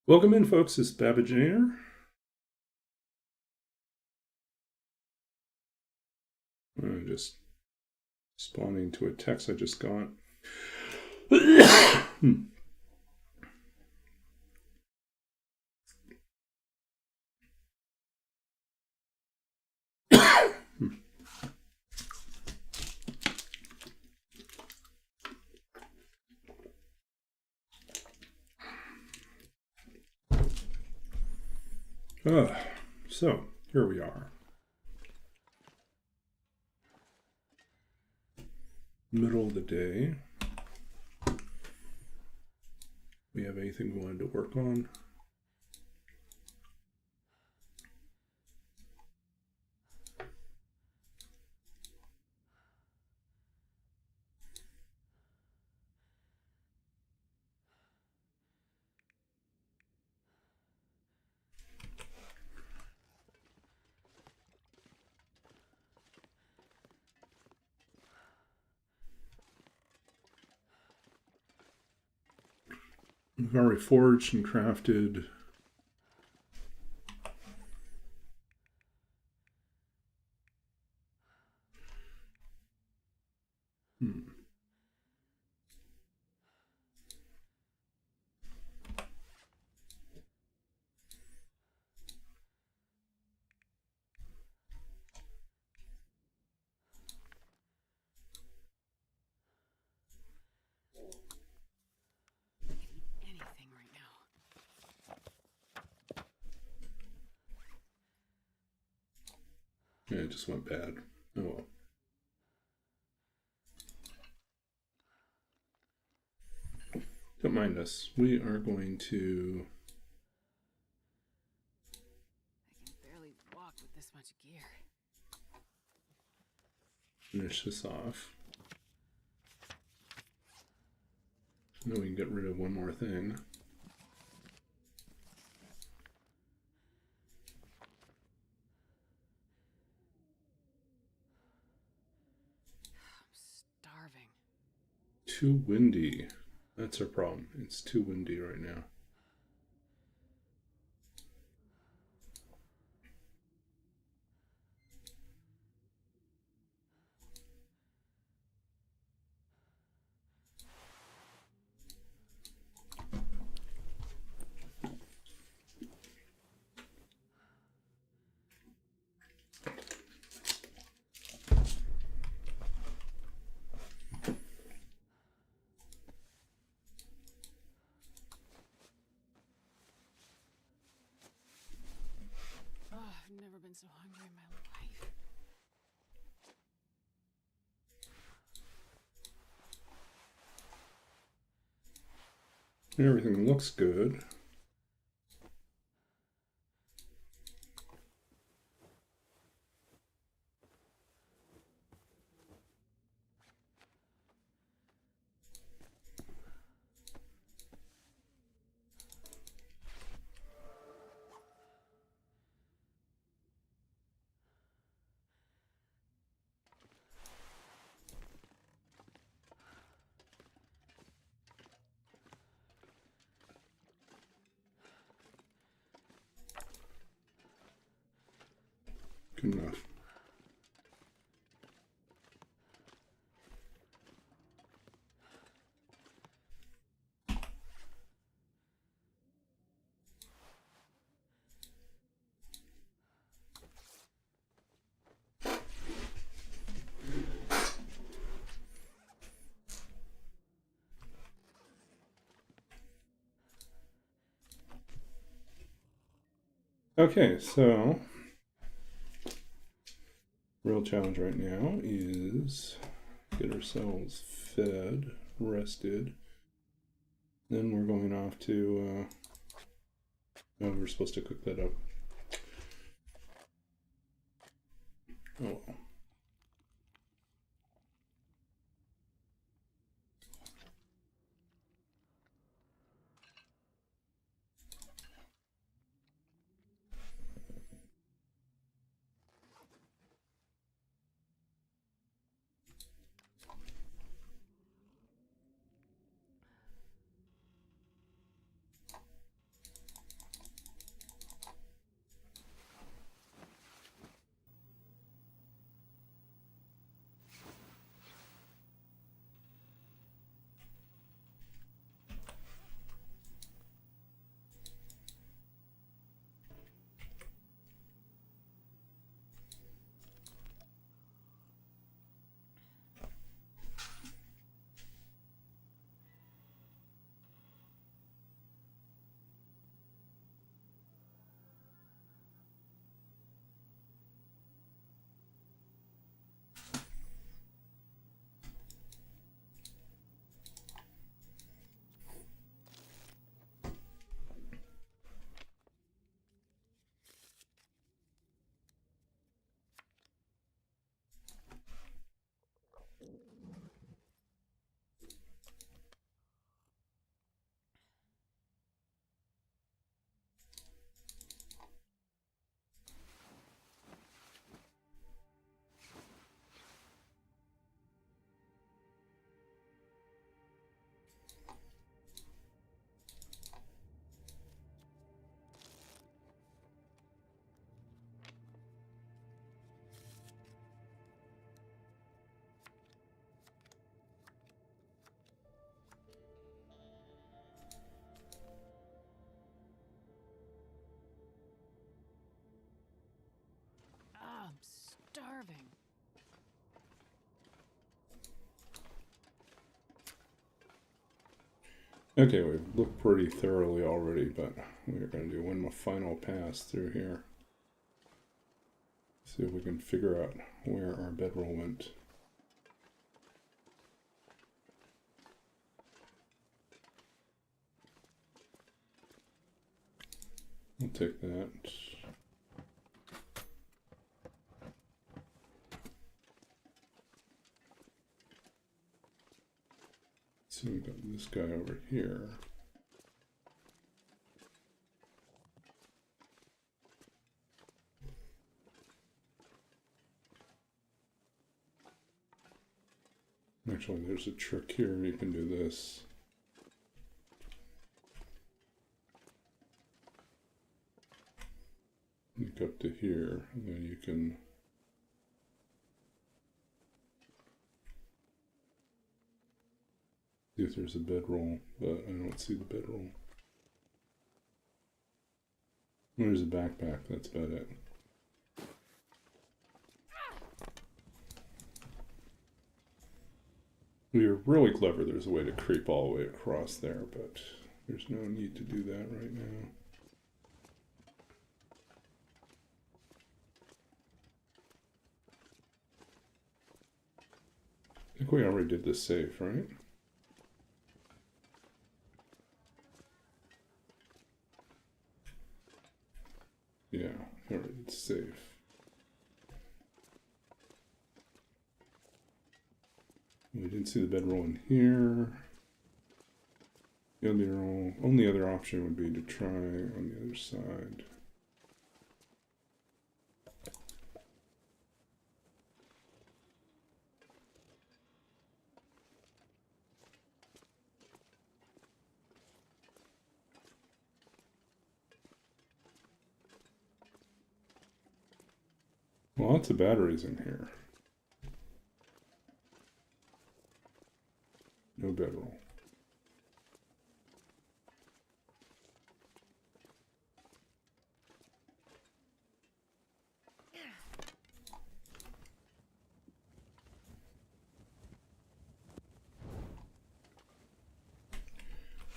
Welcome in, folks. It's Babbage Air. I'm just responding to a text I just got. So here we are. Middle of the day. We have anything we wanted to work on? We've already forged and crafted. Yeah, it just went bad. Oh well. Don't mind us. We are going to. I can barely walk with this much gear. Finish this off. Then we can get rid of one more thing. I'm starving. Too windy. That's our problem. It's too windy right now. Oh, I've never been so hungry in my life. Everything looks good. Good enough. Okay, so real challenge right now is get ourselves fed, rested. Then we're going off to, oh, we're supposed to cook that up. Oh well. Okay, we've looked pretty thoroughly already, but we're going to do one more final pass through here. See if we can figure out where our bedroll went. We'll take that. So we've got this guy over here. Actually, there's a trick here. You can do this. Look up to here, and then you can see if there's a bedroll, but I don't see the bedroll. There's a backpack, that's about it. If you're really clever, there's a way to creep all the way across there, but there's no need to do that right now. I think we already did this safe, right? Yeah, already it's safe. We didn't see the bedroll in here. The only other option would be to try on the other side. Lots of batteries in here. No bedroll.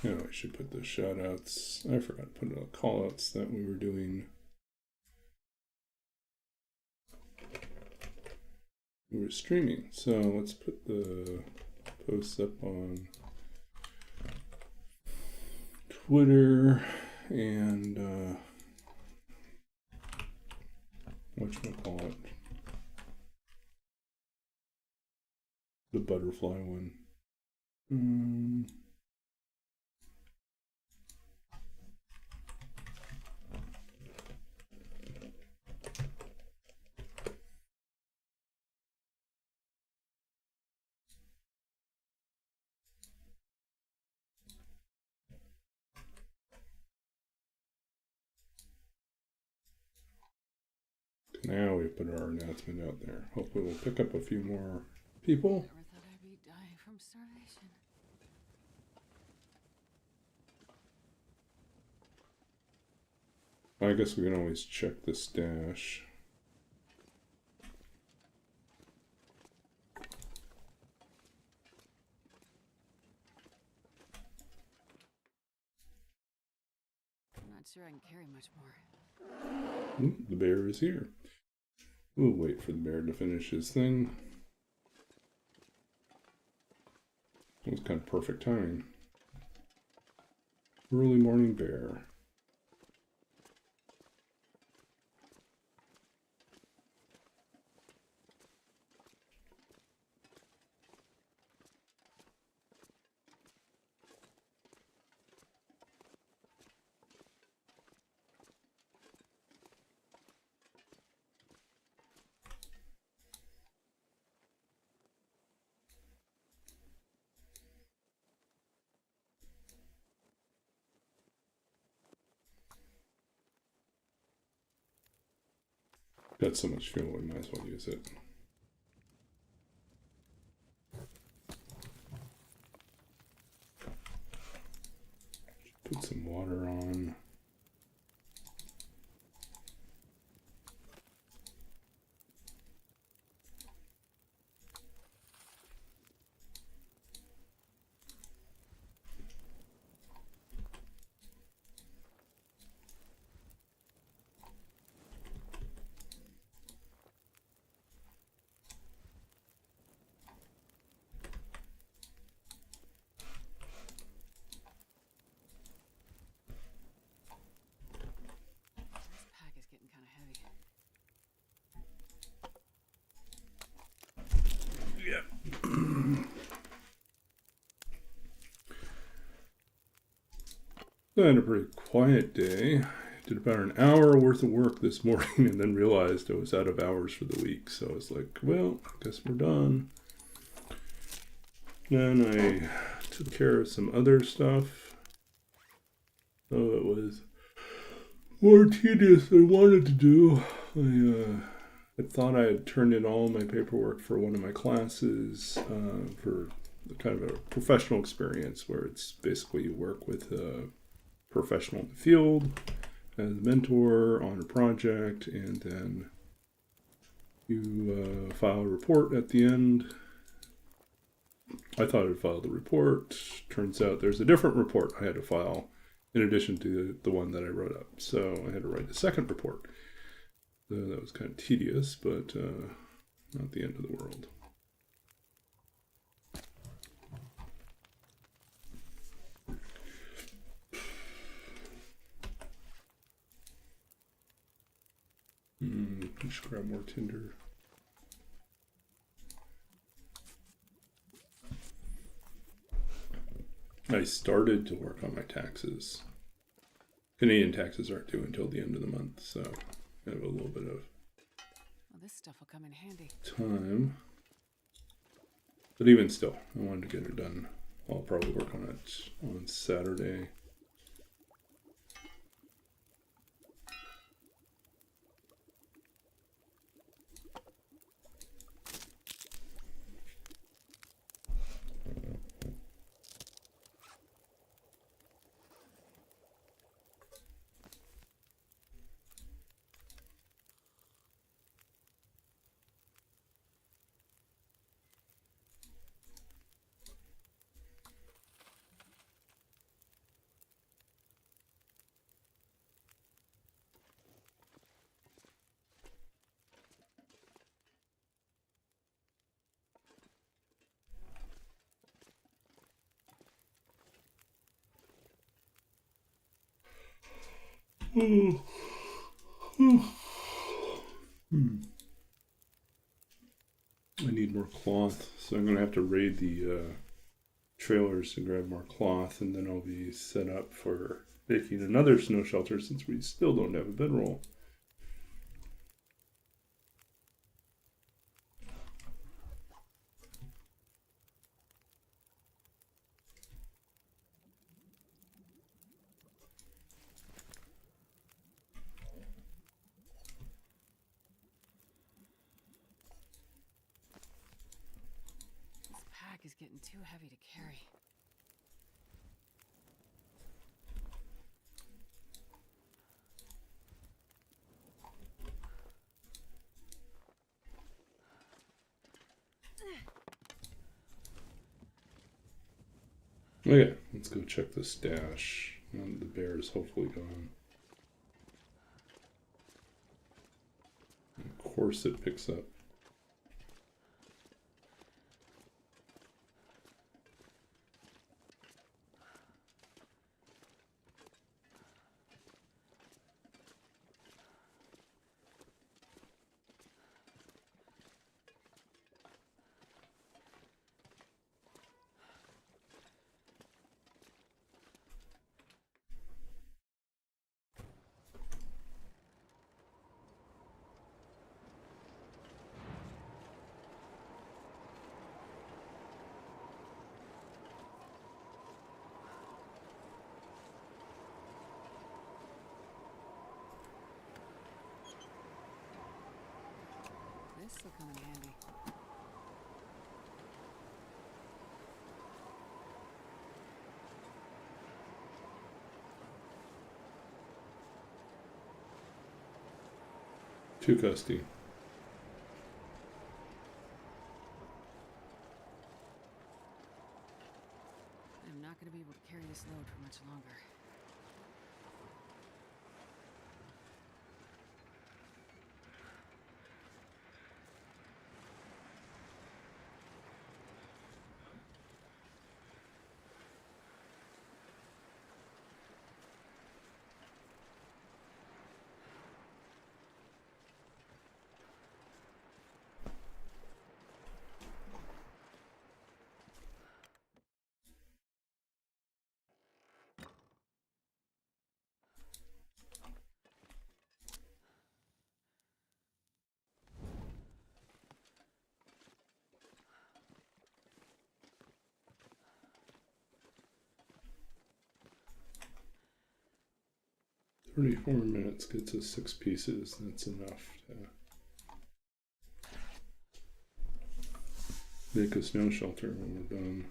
Oh, I should put the shoutouts. I forgot to put the callouts that we were doing. We were streaming, so let's put the posts up on Twitter and whatchamacallit, the butterfly one. Now we put our announcement out there. Hopefully we'll pick up a few more people. Never thought I'd be dying from starvation. I guess we can always check the stash. I'm not sure I can carry much more. Ooh, the bear is here. We'll wait for the bear to finish his thing. It was kind of perfect timing. Early morning bear. Got so much fuel, we might as well use it. Put some water on. I had a pretty quiet day. Did about an hour worth of work this morning and then realized I was out of hours for the week. So I was like, well, I guess we're done. Then I took care of some other stuff. Oh, it was more tedious than I wanted to do. I thought I had turned in all my paperwork for one of my classes for kind of a professional experience where it's basically you work with a professional in the field as a mentor on a project, and then you file a report at the end. I thought I'd filed the report. Turns out there's a different report I had to file in addition to the one that I wrote up. So I had to write a second report. So that was kind of tedious, but not the end of the world. I should grab more tinder. I started to work on my taxes. Canadian taxes aren't due until the end of the month, so I have a little bit of This stuff will come in handy. time. But even still, I wanted to get it done. I'll probably work on it on Saturday. I need more cloth, so I'm gonna have to raid the trailers to grab more cloth, and then I'll be set up for making another snow shelter since we still don't have a bedroll. This pack is getting too heavy to carry. Okay, let's go check the stash. And the bear is hopefully gone. Of course it picks up. This will come in handy. Too gusty. I'm not going to be able to carry this load for much longer. 34 minutes gets us 6 pieces. That's enough to make a snow shelter when we're done.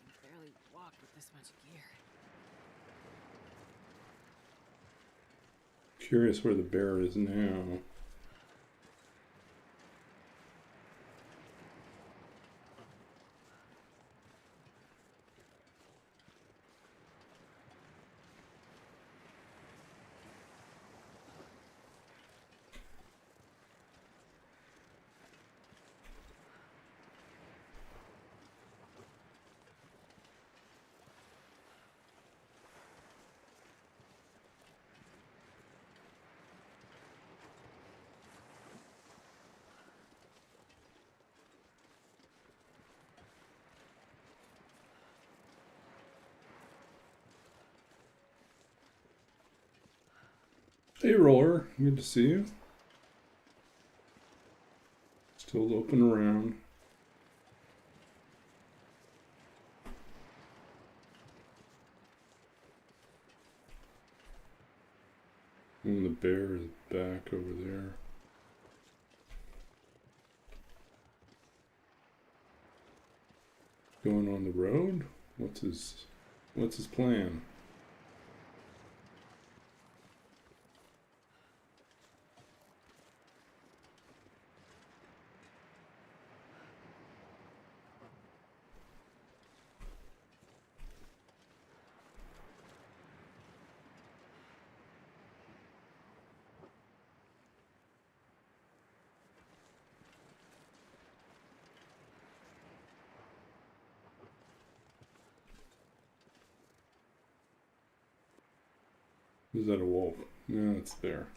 I can barely walk with this much gear. Curious where the bear is now. Hey Roller, good to see you. Still loping around. And the bear is back over there. Going on the road? What's his plan? Is that a wolf? No, it's there.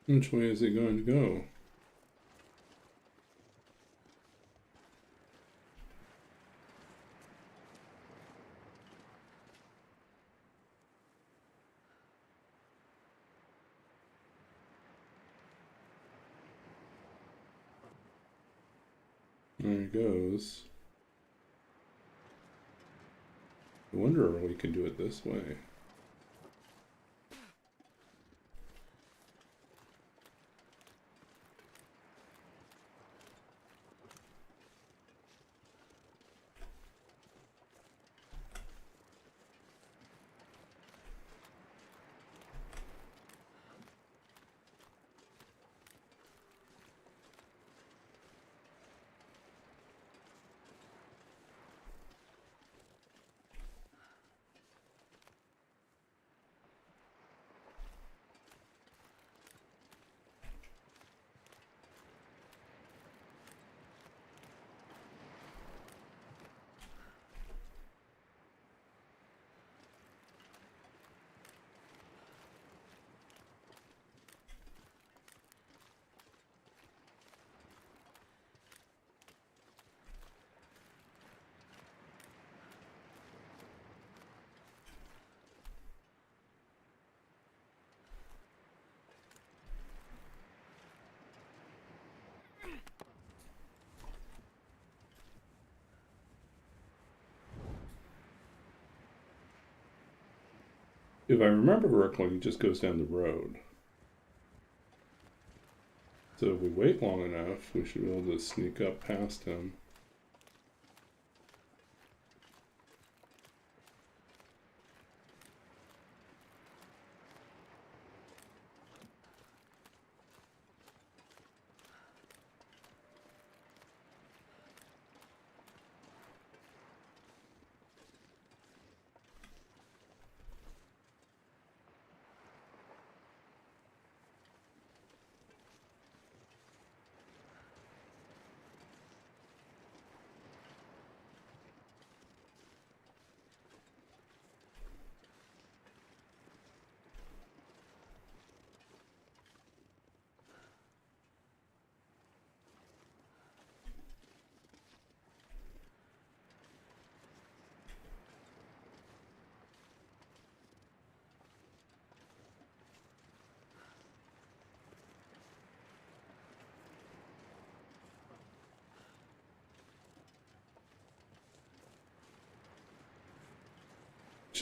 Which way is it going to go? There he goes. I wonder if we can do it this way. If I remember correctly, he just goes down the road. So if we wait long enough, we should be able to sneak up past him.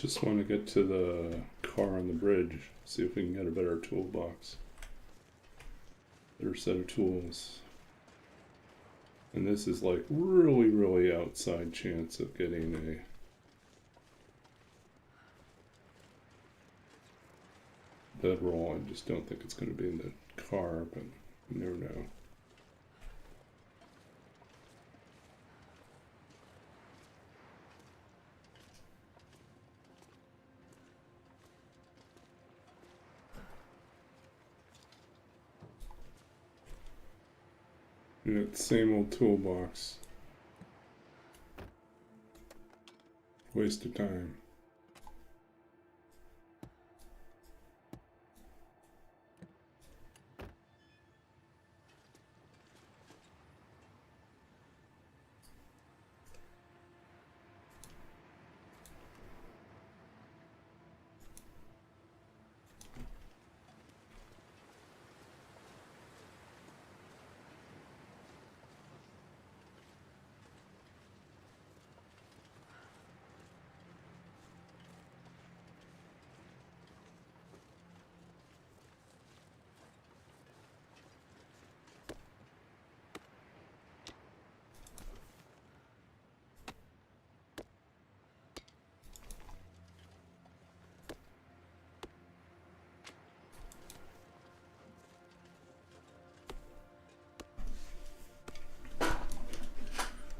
Just want to get to the car on the bridge, see if we can get a better toolbox. Better set of tools. And this is like really, really outside chance of getting a bedroll. I just don't think it's going to be in the car, but you never know. And it's same old toolbox. Waste of time.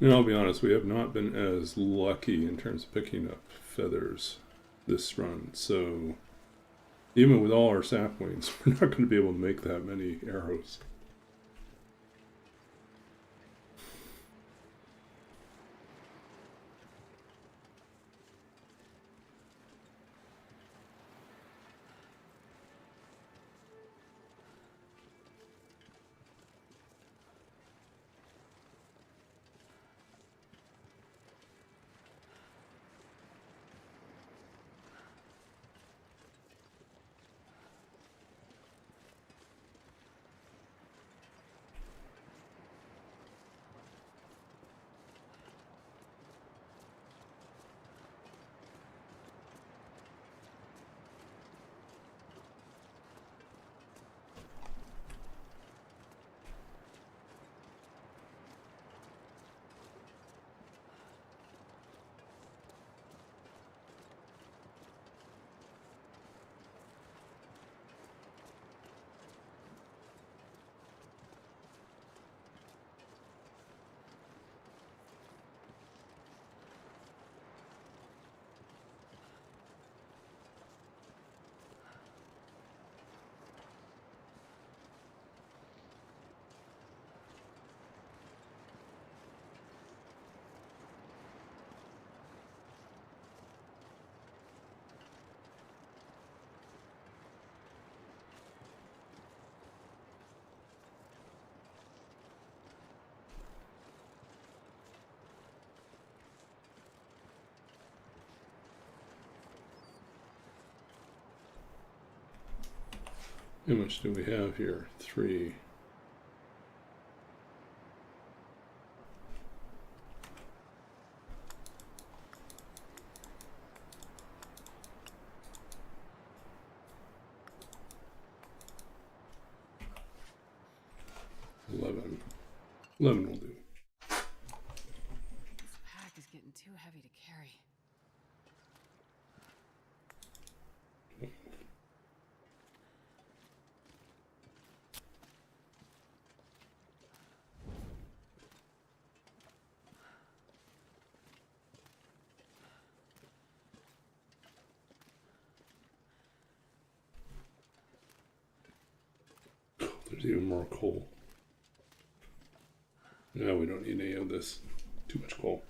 And I'll be honest, we have not been as lucky in terms of picking up feathers this run. So even with all our saplings, we're not going to be able to make that many arrows. How much do we have here? 3. $11 will do. This pack is getting too heavy to carry. There's even more coal. No, we don't need any of this. Too much coal.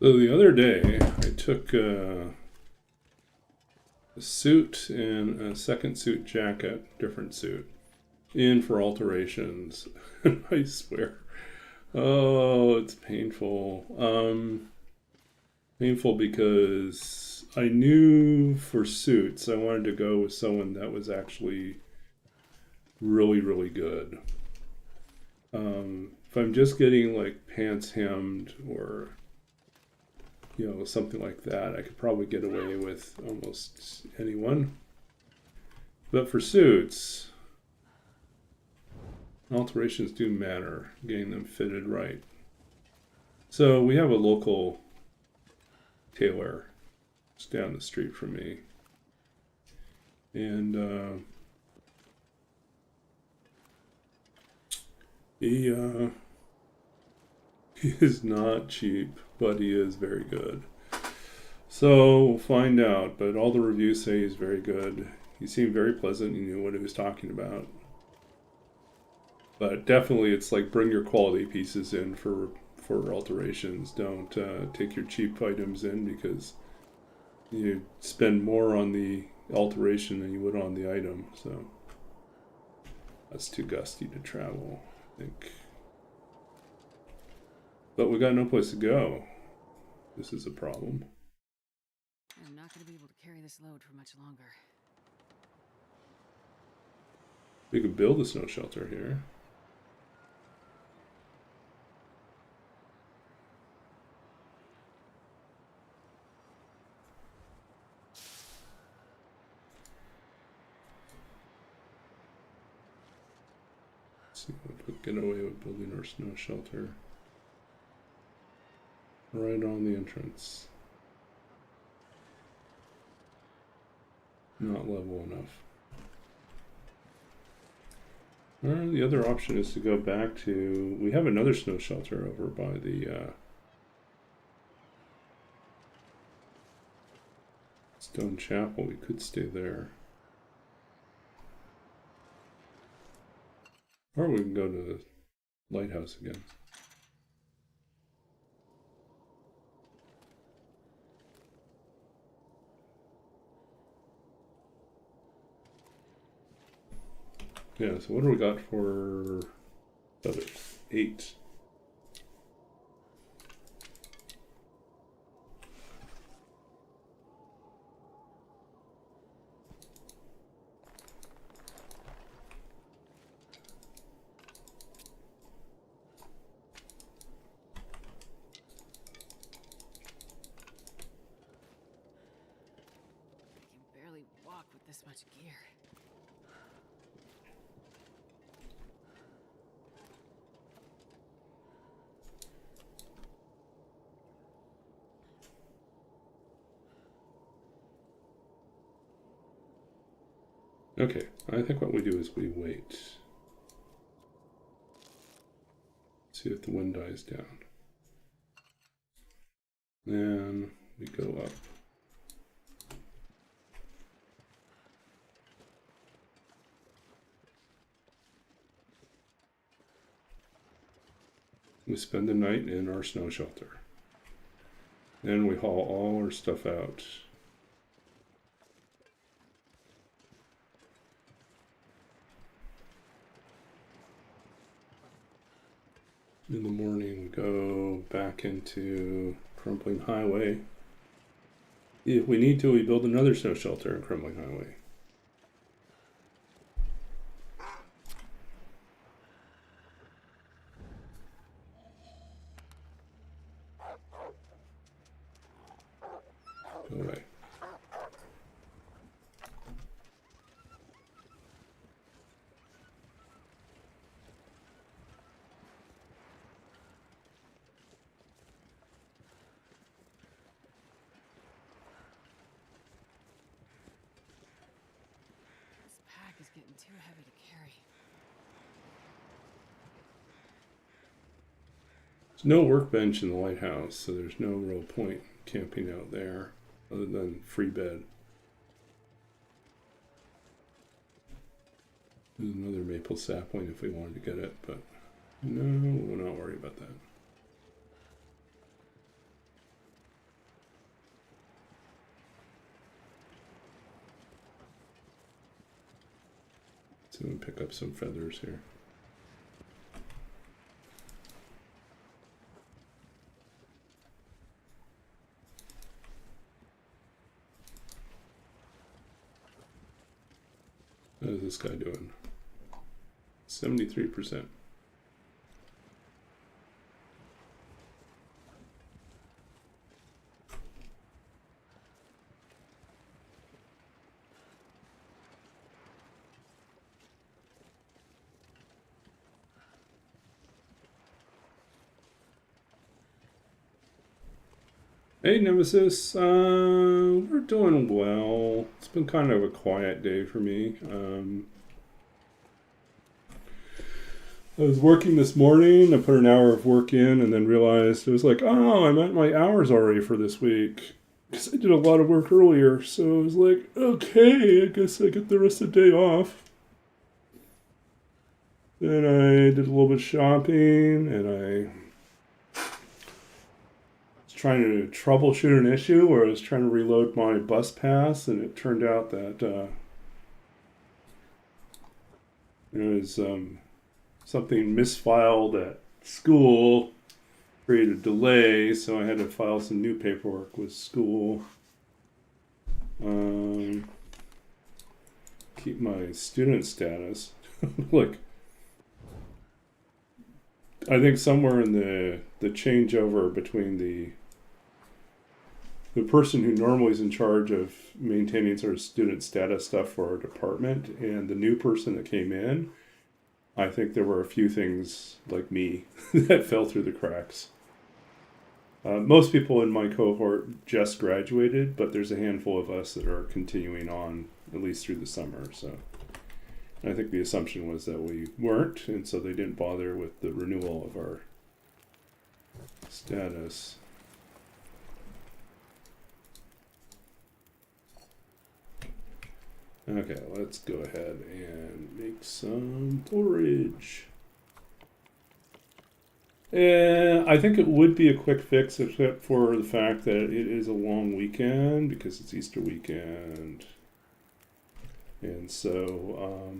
So the other day, I took a suit and a second suit jacket, different suit, in for alterations. I swear. Oh, it's painful. Painful because I knew for suits I wanted to go with someone that was actually really, really good. If I'm just getting like pants hemmed or something like that, I could probably get away with almost anyone. But for suits, alterations do matter, getting them fitted right. So we have a local tailor just down the street from me. And he is not cheap, but he is very good. So we'll find out, but all the reviews say he's very good. He seemed very pleasant. He knew what he was talking about. But definitely, it's like bring your quality pieces in for alterations. Don't take your cheap items in because you spend more on the alteration than you would on the item. So that's too gusty to travel, I think. But we got no place to go. This is a problem. I'm not going to be able to carry this load for much longer. We could build a snow shelter here. Let's see if we can get away with building our snow shelter right on the entrance. Not level enough. Or the other option is to go back to... We have another snow shelter over by the Stone Chapel. We could stay there. Or we can go to the lighthouse again. Yeah, so what do we got for feathers? 8. I can barely walk with this much gear. Okay, I think what we do is we wait. See if the wind dies down. Then we go up. We spend the night in our snow shelter. Then we haul all our stuff out. In the morning, we go back into Crumbling Highway. If we need to, we build another snow shelter in Crumbling Highway. Go away. This pack is getting too heavy to carry. There's no workbench in the lighthouse, so there's no real point camping out there other than free bed. There's another maple sapling if we wanted to get it, but no, we'll not worry about that. So we pick up some feathers here. How is this guy doing? 73%. Hey Nemesis, we're doing well. It's been kind of a quiet day for me. I was working this morning. I put an hour of work in and then realized it was like, oh, I'm at my hours already for this week. Because I did a lot of work earlier. So I was like, okay, I guess I get the rest of the day off. Then I did a little bit of shopping and I was trying to troubleshoot an issue where I was trying to reload my bus pass, and it turned out that it was something misfiled at school, created a delay, so I had to file some new paperwork with school. Keep my student status. Look, I think somewhere in the changeover between the person who normally is in charge of maintaining sort of student status stuff for our department and the new person that came in, I think there were a few things like me that fell through the cracks. Most people in my cohort just graduated, but there's a handful of us that are continuing on at least through the summer. So I think the assumption was that we weren't, and so they didn't bother with the renewal of our status. Okay, let's go ahead and make some forage. I think it would be a quick fix, except for the fact that it is a long weekend because it's Easter weekend. And so,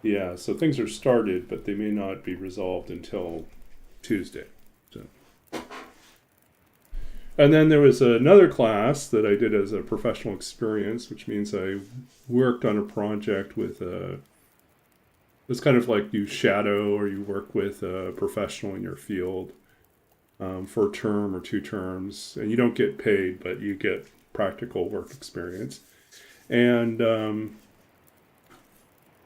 yeah, so things are started, but they may not be resolved until Tuesday. So. And then there was another class that I did as a professional experience, which means I worked on a project with it's kind of like you shadow or you work with a professional in your field for a term or 2 terms. And you don't get paid, but you get practical work experience. And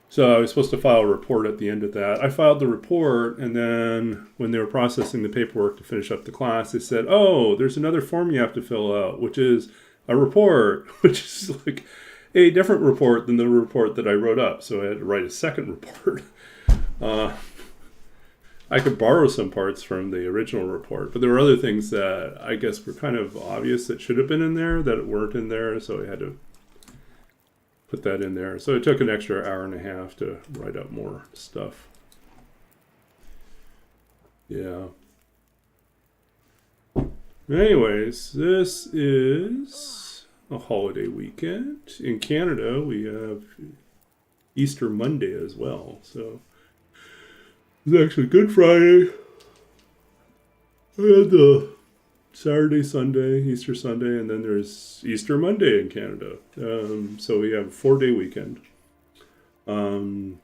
so I was supposed to file a report at the end of that. I filed the report, and then when they were processing the paperwork to finish up the class, they said, oh, there's another form you have to fill out, which is a report, which is like a different report than the report that I wrote up. So I had to write a second report. I could borrow some parts from the original report, but there were other things that I guess were kind of obvious that should have been in there that weren't in there, so I had to put that in there. So it took an extra hour and a half to write up more stuff. Yeah. Anyways, this is a holiday weekend. In Canada, we have Easter Monday as well. So it's actually Good Friday. I had the Saturday, Sunday, Easter Sunday, and then there's Easter Monday in Canada. So we have a 4-day weekend. And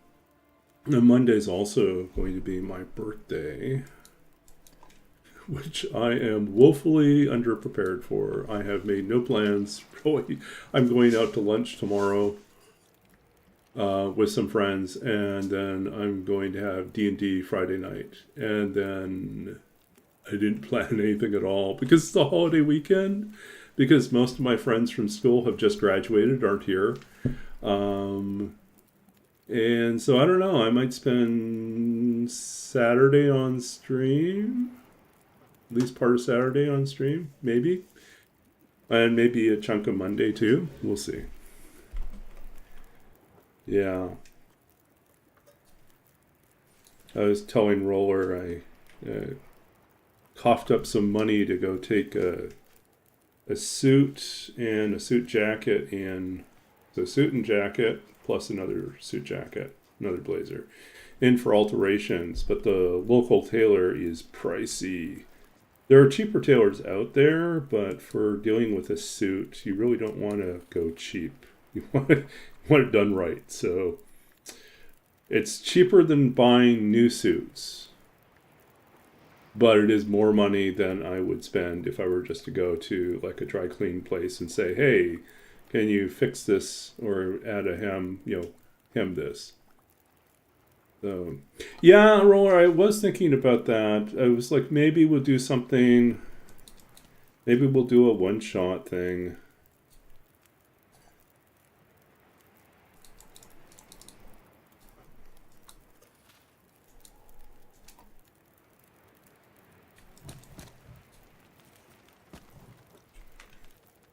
Monday's also going to be my birthday, which I am woefully underprepared for. I have made no plans. Really, I'm going out to lunch tomorrow with some friends, and then I'm going to have D&D Friday night, and then I didn't plan anything at all because it's the holiday weekend, because most of my friends from school have just graduated, aren't here. And so I don't know, I might spend Saturday on stream, at least part of Saturday on stream, maybe. And maybe a chunk of Monday too. We'll see. Yeah. I was telling Roller I coughed up some money to go take a suit and a suit jacket and So suit and jacket plus another suit jacket, another blazer. In for alterations, but the local tailor is pricey. There are cheaper tailors out there, but for dealing with a suit, you really don't want to go cheap. You want it done right. So it's cheaper than buying new suits, but it is more money than I would spend if I were just to go to like a dry clean place and say, hey, can you fix this or add a hem, hem this. So, yeah, Roller, I was thinking about that. I was like, maybe we'll do something, maybe we'll do a one-shot thing.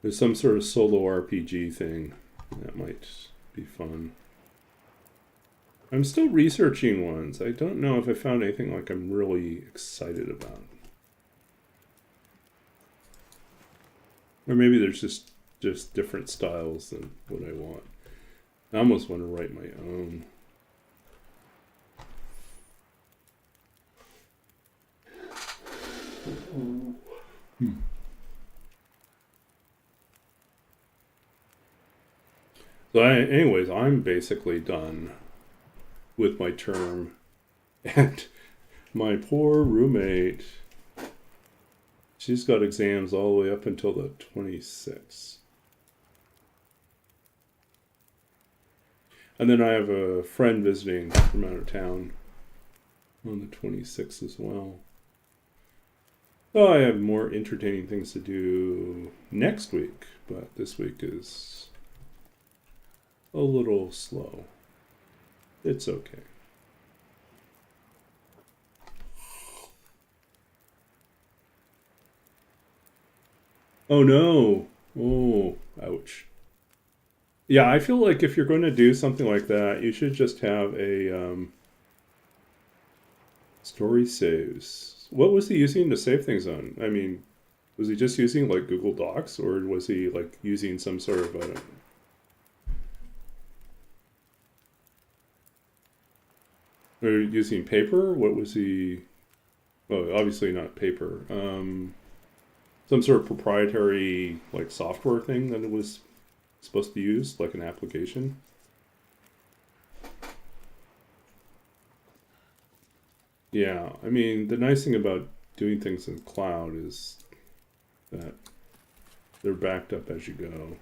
There's some sort of solo RPG thing that might be fun. I'm still researching ones. I don't know if I found anything like I'm really excited about. Or maybe there's just different styles than what I want. I almost want to write my own. So anyways, I'm basically done with my term. And my poor roommate, she's got exams all the way up until the 26th. And then I have a friend visiting from out of town on the 26th as well. Oh, I have more entertaining things to do next week, but this week is a little slow. It's okay. Oh no. Oh, ouch. Yeah, I feel like if you're going to do something like that, you should just have a story saves. What was he using to save things on? I mean, was he just using like Google Docs, or was he like using some sort of or using paper? What was he? Oh, obviously not paper. Some sort of proprietary like software thing that it was supposed to use, like an application. Yeah, I mean, the nice thing about doing things in the cloud is that they're backed up as you go.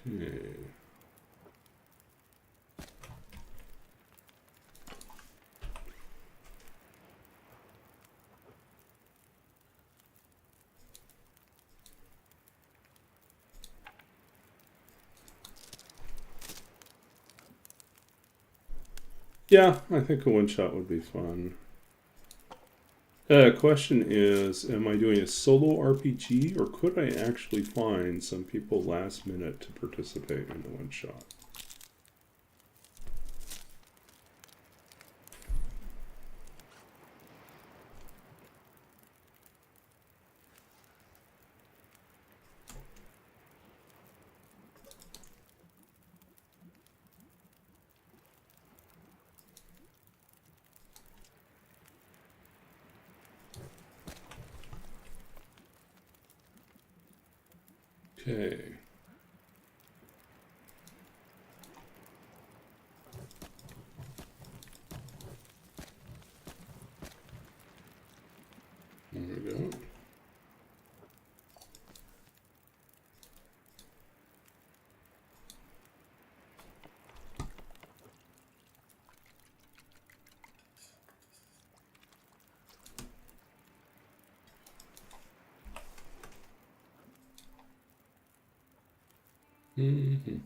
Okay. Yeah, I think a one shot would be fun. Question is, am I doing a solo RPG, or could I actually find some people last minute to participate in the one shot? Okay. There we go. Mm-hmm.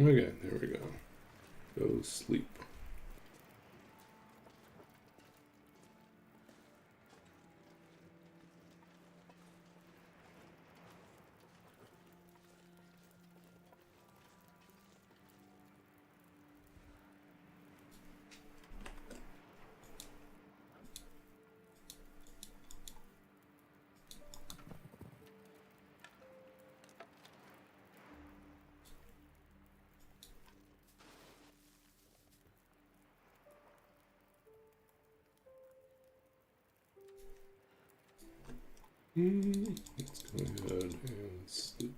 Okay, there we go. Go sleep. Let's go ahead and sleep.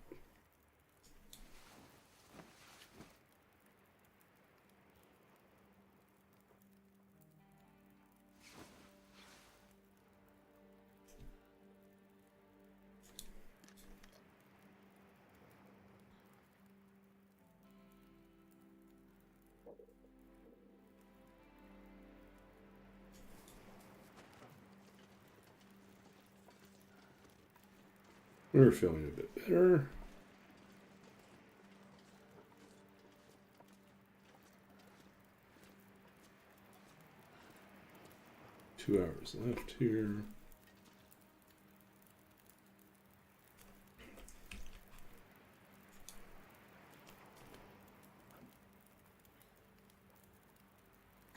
We're feeling a bit better. Two hours left here.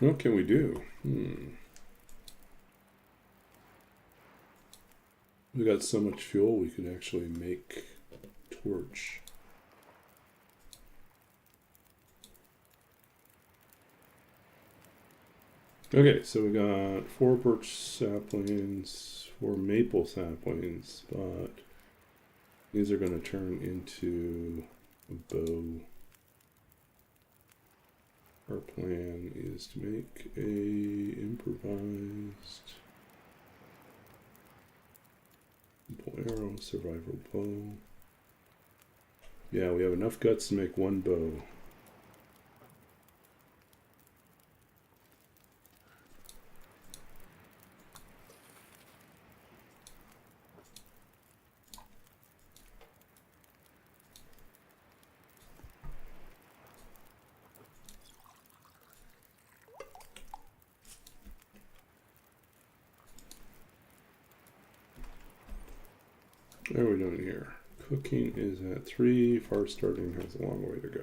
What can we do? We got so much fuel we could actually make torch. Okay, so we got 4 birch saplings, 4 maple saplings, but these are going to turn into a bow. Our plan is to make a improvised simple arrow, survival bow. Yeah, we have enough guts to make 1 bow. What are we doing here? Cooking is at 3, far starting has a long way to go.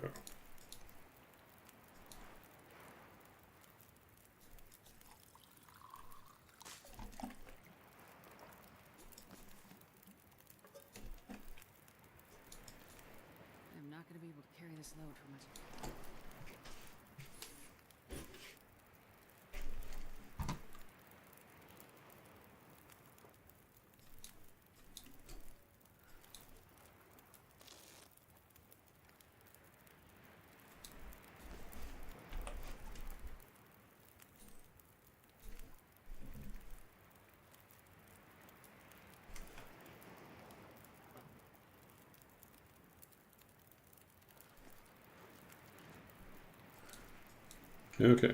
I'm not going to be able to carry this load for much. Okay.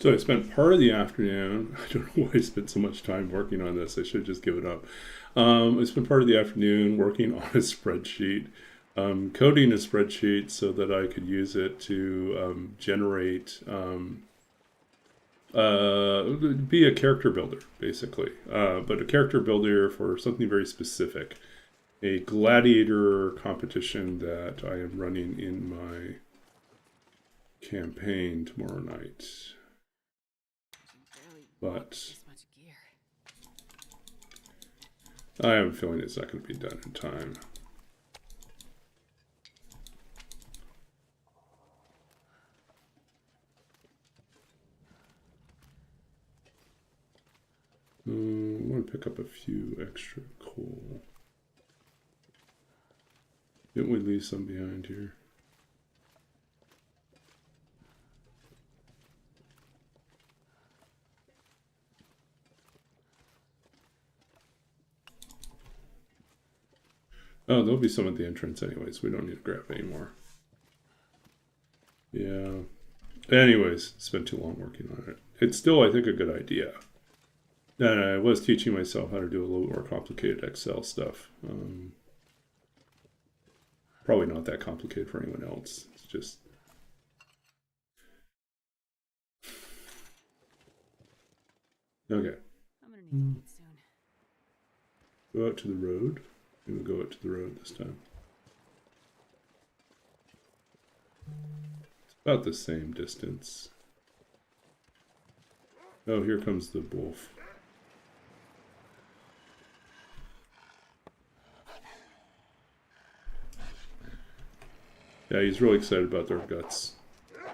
So I spent part of the afternoon, I don't know why I spent so much time working on this, I should just give it up. I spent part of the afternoon working on a spreadsheet, coding a spreadsheet so that I could use it to generate, be a character builder, basically. But a character builder for something very specific. A gladiator competition that I am running in my campaign tomorrow night. But I have a feeling it's not going to be done in time. I want to pick up a few extra coal. Didn't we leave some behind here? Oh, there'll be some at the entrance anyways. We don't need to grab any more. Yeah. Anyways, spent too long working on it. It's still, I think, a good idea. And I was teaching myself how to do a little more complicated Excel stuff. Probably not that complicated for anyone else. It's just... Okay. I'm gonna need to eat soon. Go out to the road. We will go out to the road this time. It's about the same distance. Oh, here comes the wolf. Yeah, he's really excited about their guts. This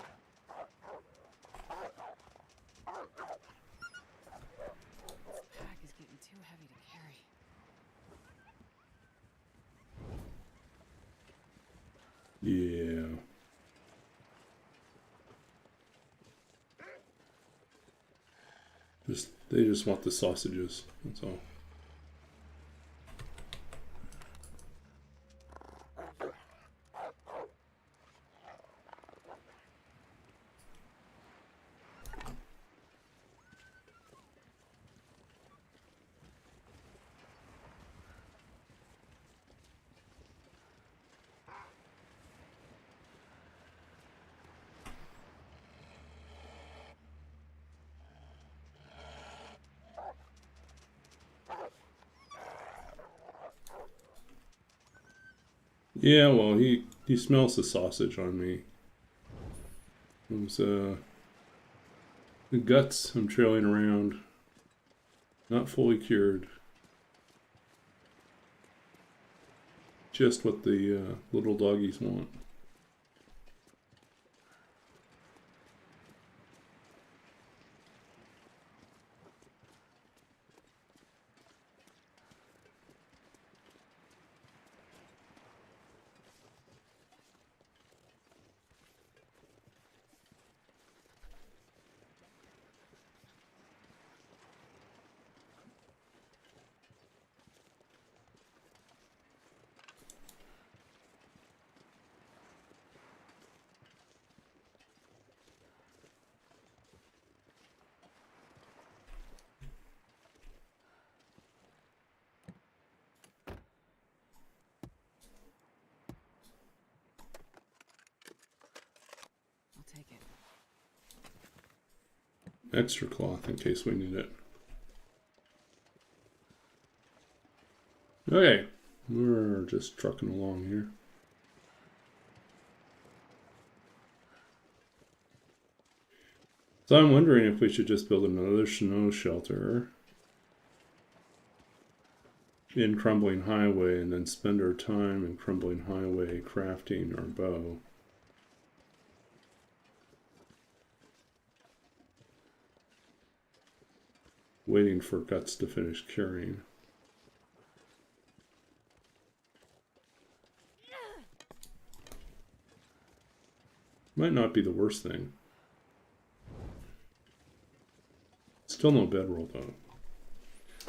pack is getting too heavy to carry. Yeah. They just want the sausages, that's all. Yeah, well, he smells the sausage on me. Those, the guts I'm trailing around. Not fully cured. Just what the little doggies want. Take it. Extra cloth in case we need it. Okay, we're just trucking along here. So I'm wondering if we should just build another snow shelter in Crumbling Highway and then spend our time in Crumbling Highway crafting our bow. Waiting for guts to finish curing. Might not be the worst thing. Still no bedroll though.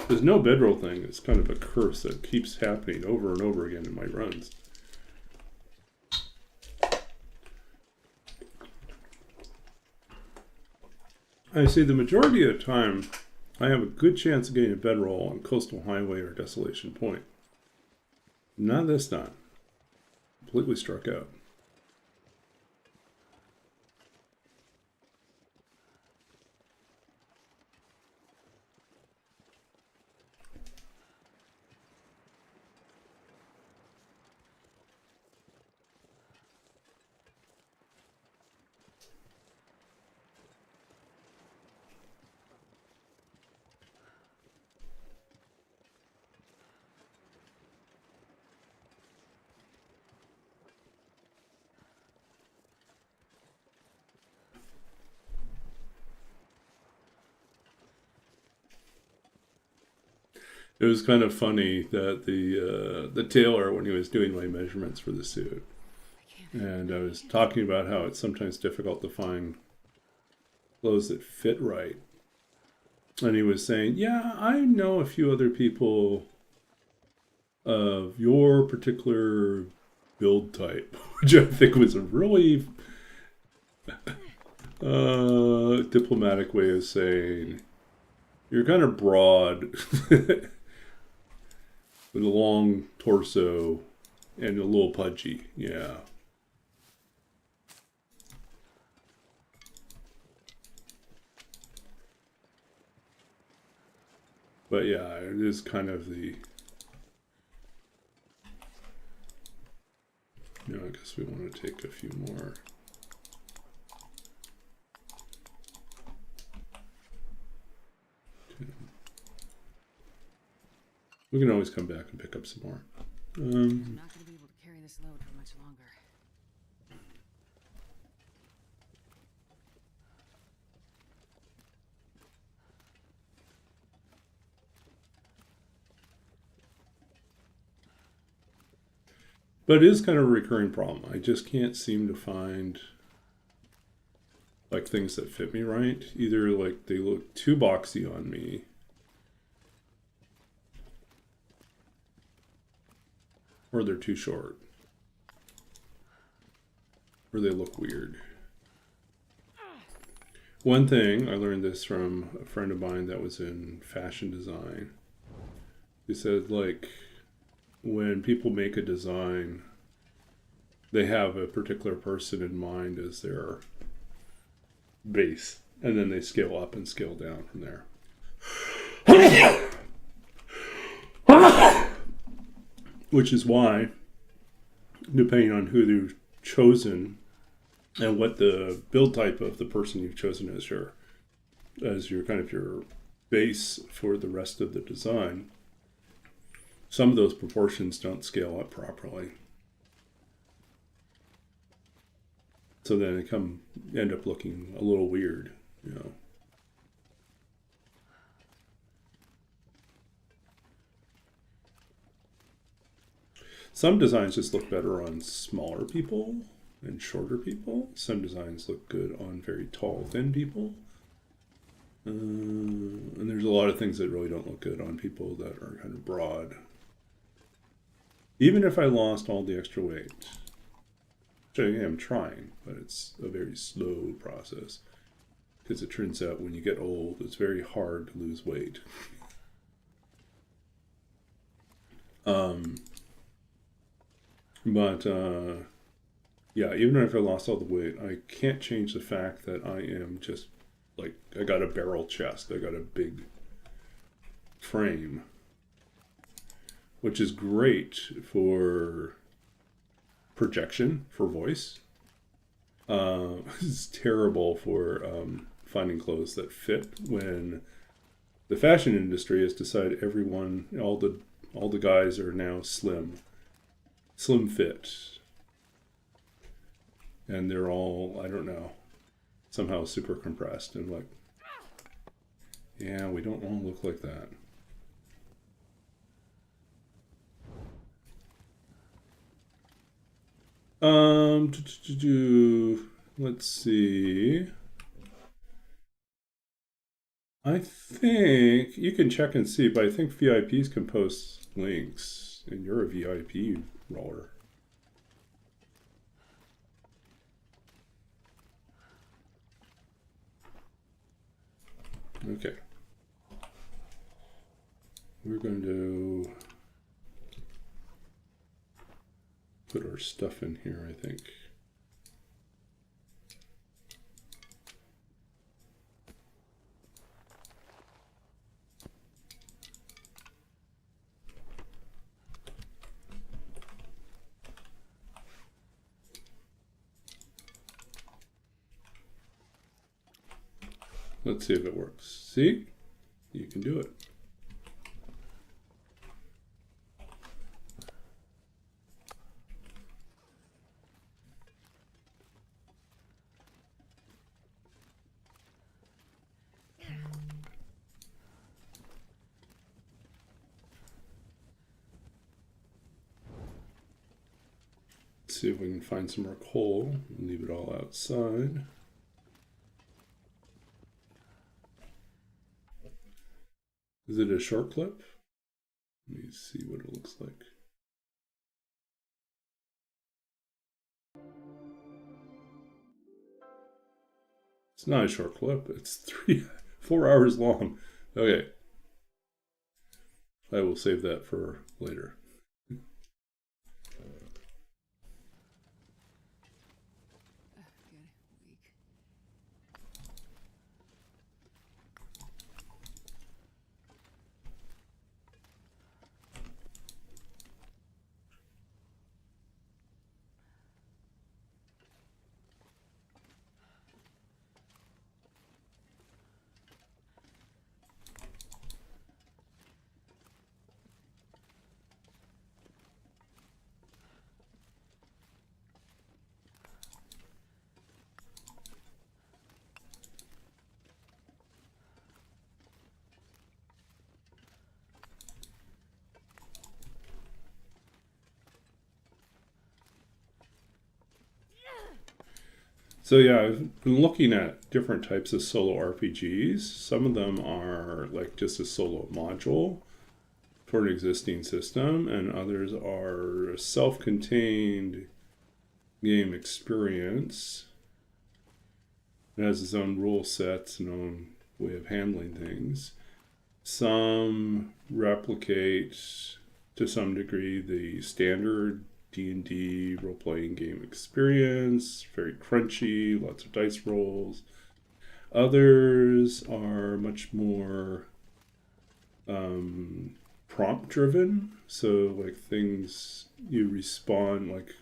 There's no bedroll thing. It's kind of a curse that keeps happening over and over again in my runs. I say the majority of the time, I have a good chance of getting a bedroll on Coastal Highway or Desolation Point. Not this time. Completely struck out. It was kind of funny that the tailor, when he was doing my measurements for the suit, and I was talking about how it's sometimes difficult to find clothes that fit right. And he was saying, yeah, I know a few other people of your particular build type, which I think was a really diplomatic way of saying you're kind of broad with a long torso and a little pudgy. Yeah. But yeah, it is kind of the... I guess we want to take a few more. Okay. We can always come back and pick up some more. I'm not going to be able to carry this load for much longer. But it is kind of a recurring problem. I just can't seem to find like things that fit me right. Either like they look too boxy on me, or they're too short, or they look weird. One thing, I learned this from a friend of mine that was in fashion design. He said, like, when people make a design, they have a particular person in mind as their base, and then they scale up and scale down from there. Which is why, depending on who you've chosen and what the build type of the person you've chosen as your kind of your base for the rest of the design, some of those proportions don't scale up properly. So then they end up looking a little weird, you know. Some designs just look better on smaller people and shorter people. Some designs look good on very tall, thin people. And there's a lot of things that really don't look good on people that are kind of broad. Even if I lost all the extra weight, which I am trying, but it's a very slow process. Because it turns out when you get old, it's very hard to lose weight. Yeah, even if I lost all the weight, I can't change the fact that I am just like, I got a barrel chest, I got a big frame, which is great for projection, for voice. It's terrible for finding clothes that fit when the fashion industry has decided all the guys are now slim fit, and they're all, I don't know, somehow super compressed, and like, yeah, we don't want to look like that. Let's see. I think you can check and see, but I think VIPs can post links, and you're a VIP roller. Okay. We're going to put our stuff in here, I think. Let's see if it works. See? You can do it. Let's see if we can find some more coal and leave it all outside. Is it a short clip? Let me see what it looks like. It's not a short clip. It's 4 hours long. Okay. I will save that for later. So yeah, I've been looking at different types of solo RPGs. Some of them are like just a solo module for an existing system, and others are self-contained game experience. It has its own rule sets and own way of handling things. Some replicate to some degree the standard D&D role-playing game experience, very crunchy, lots of dice rolls. Others are much more prompt-driven, so like things you respond, like,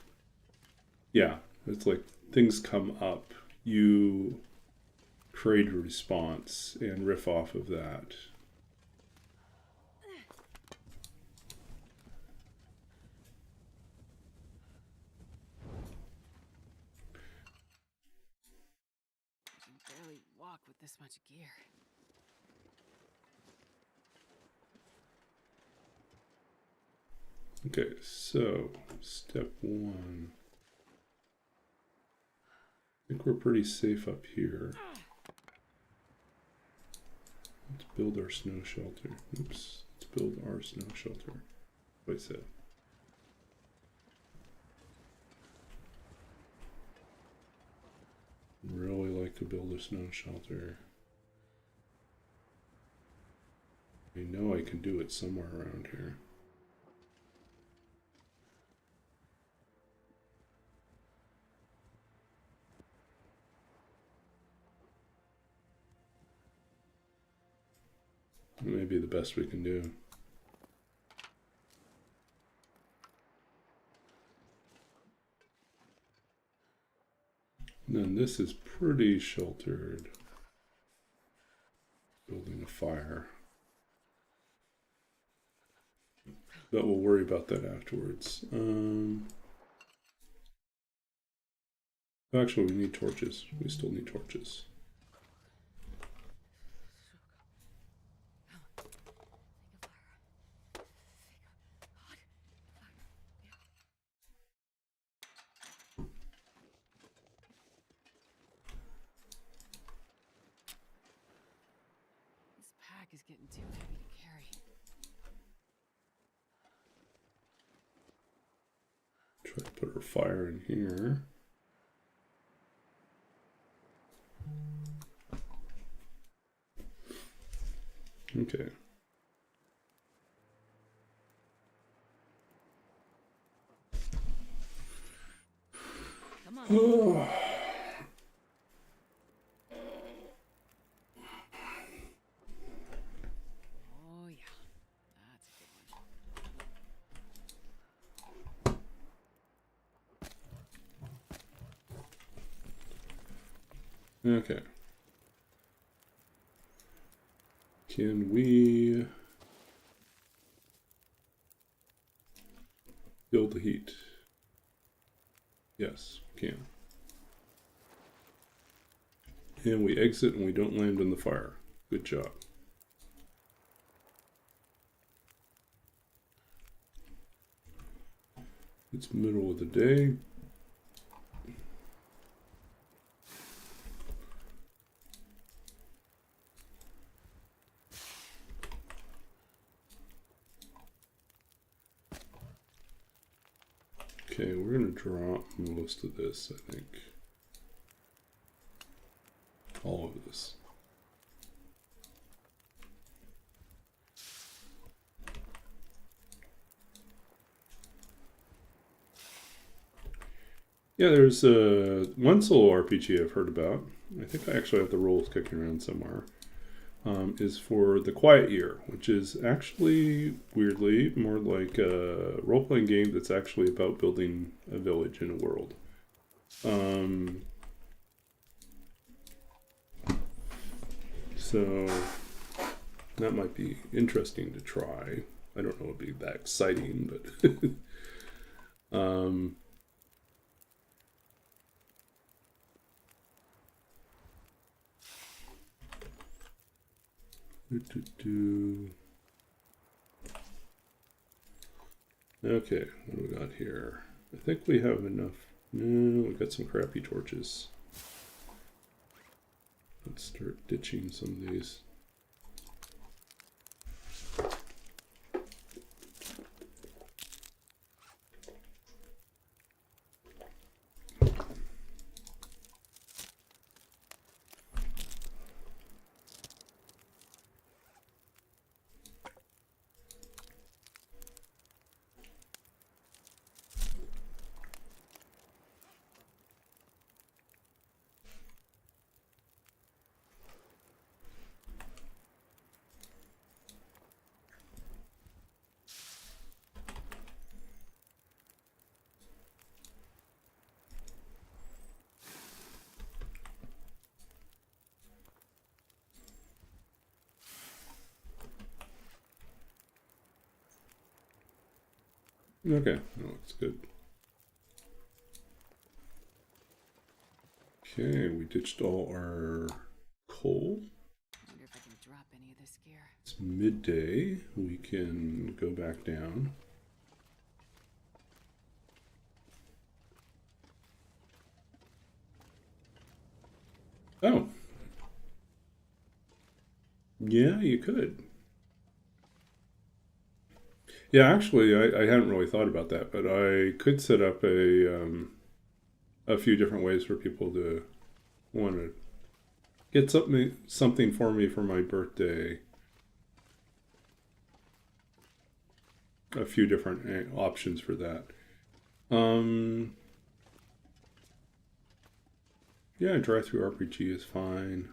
yeah, it's like things come up, you create a response and riff off of that. With this much gear. Okay, so step 1. I think we're pretty safe up here. Let's build our snow shelter. Oops, let's build our snow shelter. What I said. Really like to build a snow shelter. I know I can do it somewhere around here. It may be the best we can do. And then this is pretty sheltered. Building a fire. But we'll worry about that afterwards. Actually, we need torches. We still need torches. This pack is getting too heavy to carry. Try to put our fire in here. Okay. Come on. Oh. Oh yeah, that's a good one. Okay. Can we build the heat? Yes, we can. And we exit and we don't land in the fire. Good job. It's middle of the day. Okay, we're going to drop most of this, I think. All of this. Yeah, there's one solo RPG I've heard about. I think I actually have the rules kicking around somewhere. Is for the Quiet Year, which is actually, weirdly, more like a role-playing game that's actually about building a village in a world. So that might be interesting to try. I don't know if it'd be that exciting, but Okay, what do we got here? I think we have enough. No, we got some crappy torches. Let's start ditching some of these. Okay, that looks good. Okay, we ditched all our coal. I wonder if I can drop any of this gear. It's midday. We can go back down. Oh. Yeah, you could. Yeah, actually, I hadn't really thought about that, but I could set up a few different ways for people to want to get something for me for my birthday. A few different options for that. Yeah, drive-through RPG is fine.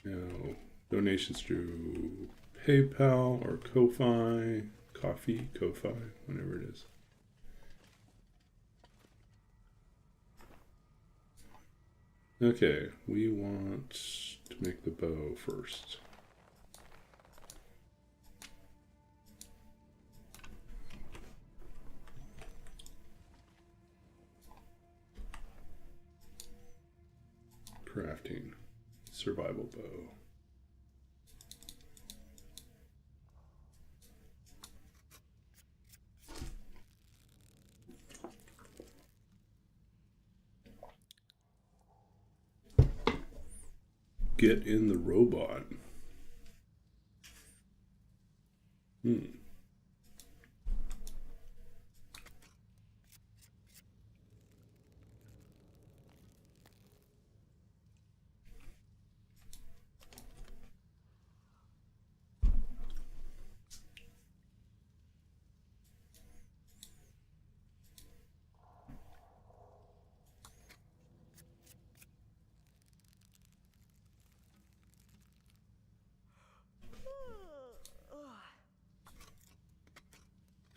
Now, donations through PayPal or Ko-Fi, Ko-Fi, whatever it is. Okay, we want to make the bow first. Crafting, survival bow. Get in the robot.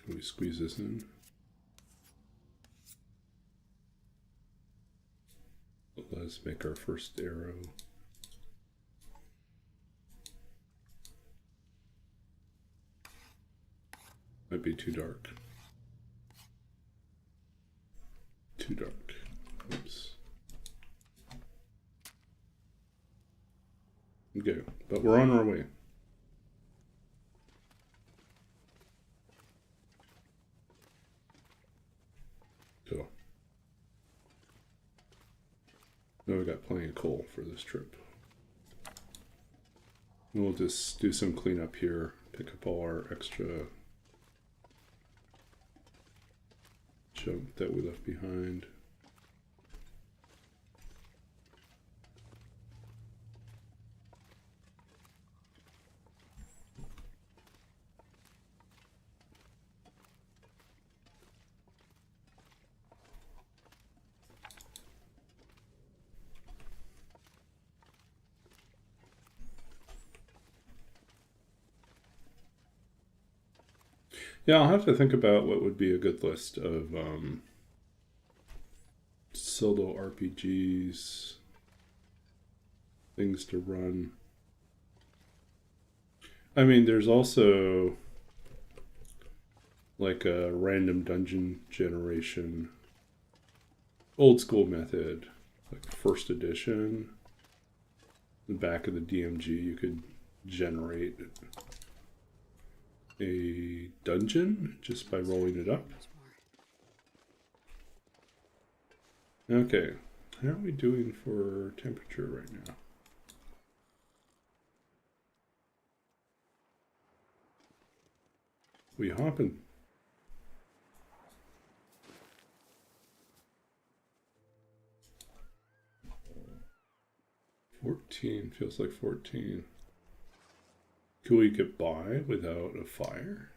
Can we squeeze this in? Let's make our first arrow. Might be too dark. Too dark. Oops. Okay, but we're on our way. Cool. Now we got plenty of coal for this trip. We'll just do some cleanup here, pick up all our extra junk that we left behind. Yeah, I'll have to think about what would be a good list of solo RPGs, things to run. I mean, there's also like a random dungeon generation, old school method, like first edition. The back of the DMG, you could generate a dungeon just by rolling it up. Okay, how are we doing for temperature right now? We hopping. 14 feels like 14. Can we get by without a fire?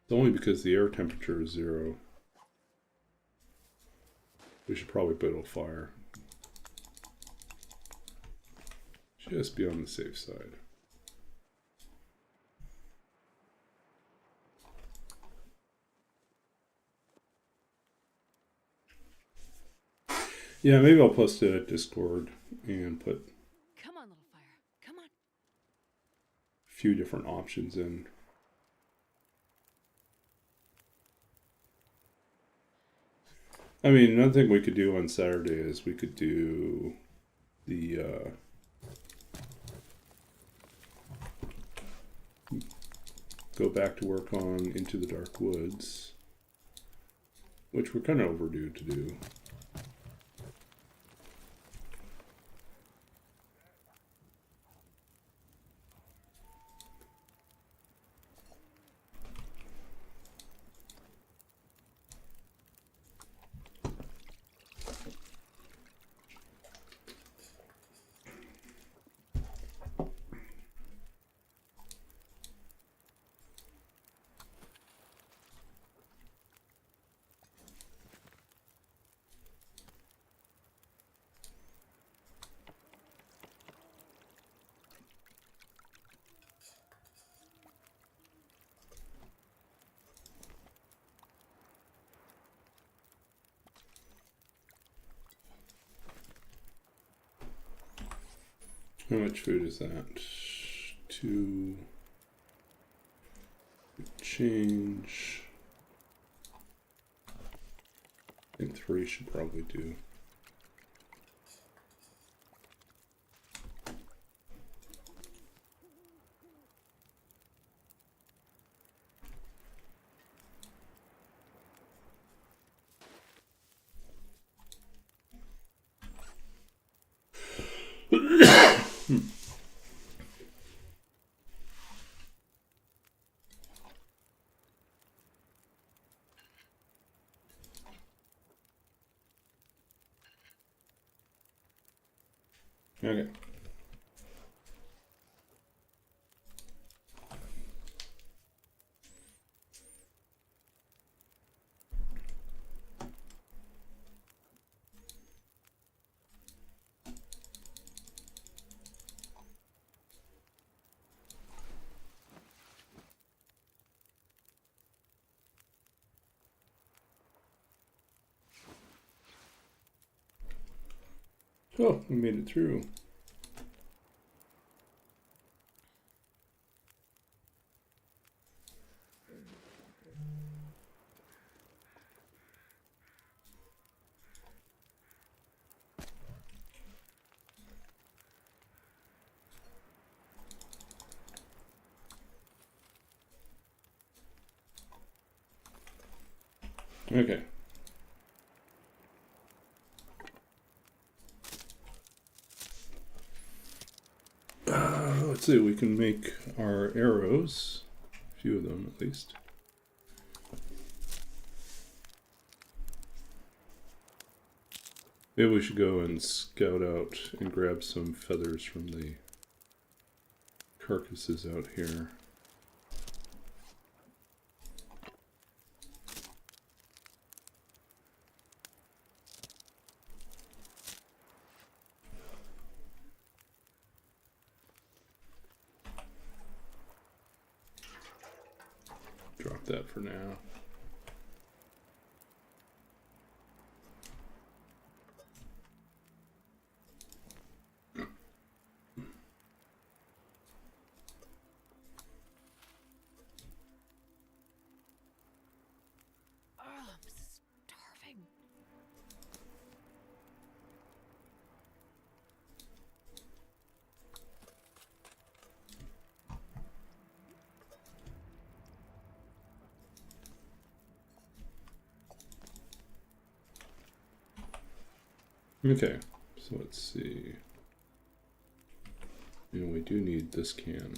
It's only because the air temperature is 0. We should probably build a fire. Just be on the safe side. Yeah, maybe I'll post it at Discord and put Come on, little fire. Come on. a few different options in. I mean, another thing we could do on Saturday is we could do the go back to work on Into the Dark Woods, which we're kind of overdue to do. How much food is that? 2 change. I think 3 should probably do. Okay. Oh, we made it through. Okay. let's see, we can make our arrows, a few of them at least. Maybe we should go and scout out and grab some feathers from the carcasses out here. Drop that for now. Okay, so let's see. We do need this can.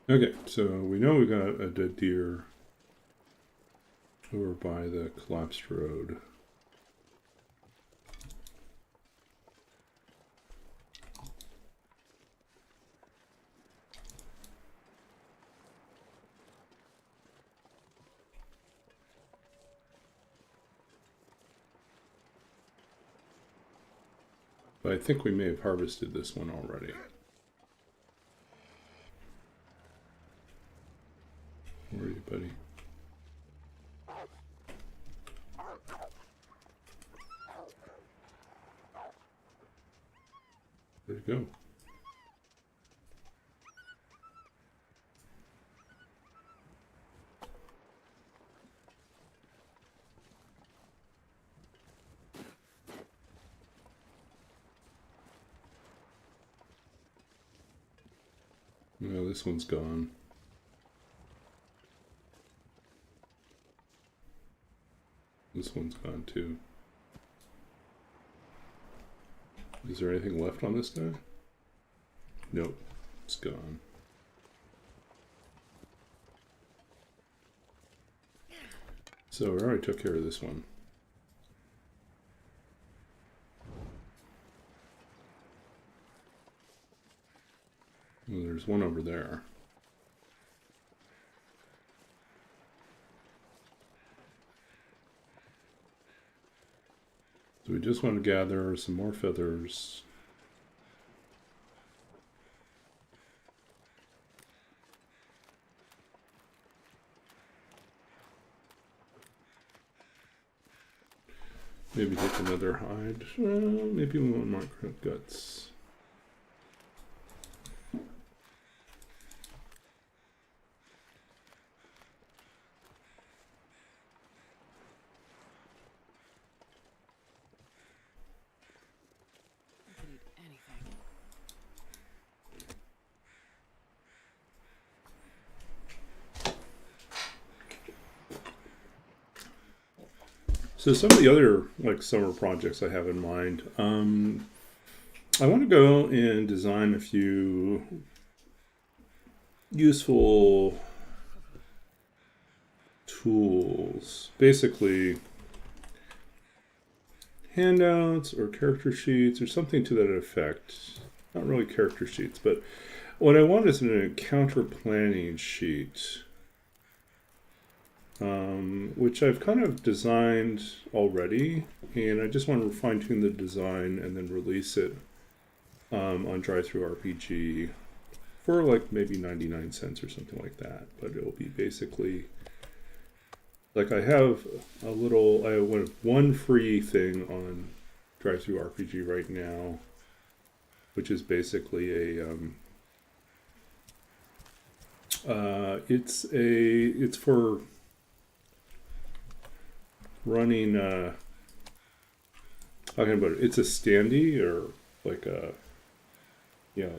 Okay, so we know we got a dead deer over by the collapsed road. But I think we may have harvested this one already. Where are you, buddy? Where'd he go? No, this one's gone. This one's gone too. Is there anything left on this guy? Nope, it's gone. So we already took care of this one. Well, there's one over there. So we just want to gather some more feathers. Maybe take another hide. Maybe we want more guts. So some of the other summer projects I have in mind, I want to go and design a few useful tools, basically handouts or character sheets or something to that effect. Not really character sheets, but what I want is an encounter planning sheet. Which I've kind of designed already, and I just want to fine-tune the design and then release it on Drive-Thru-RPG for maybe 99 cents or something like that. But it'll be basically I have one free thing on Drive-Thru-RPG right now, which is basically a it's for running talking about it. It's a standee or like a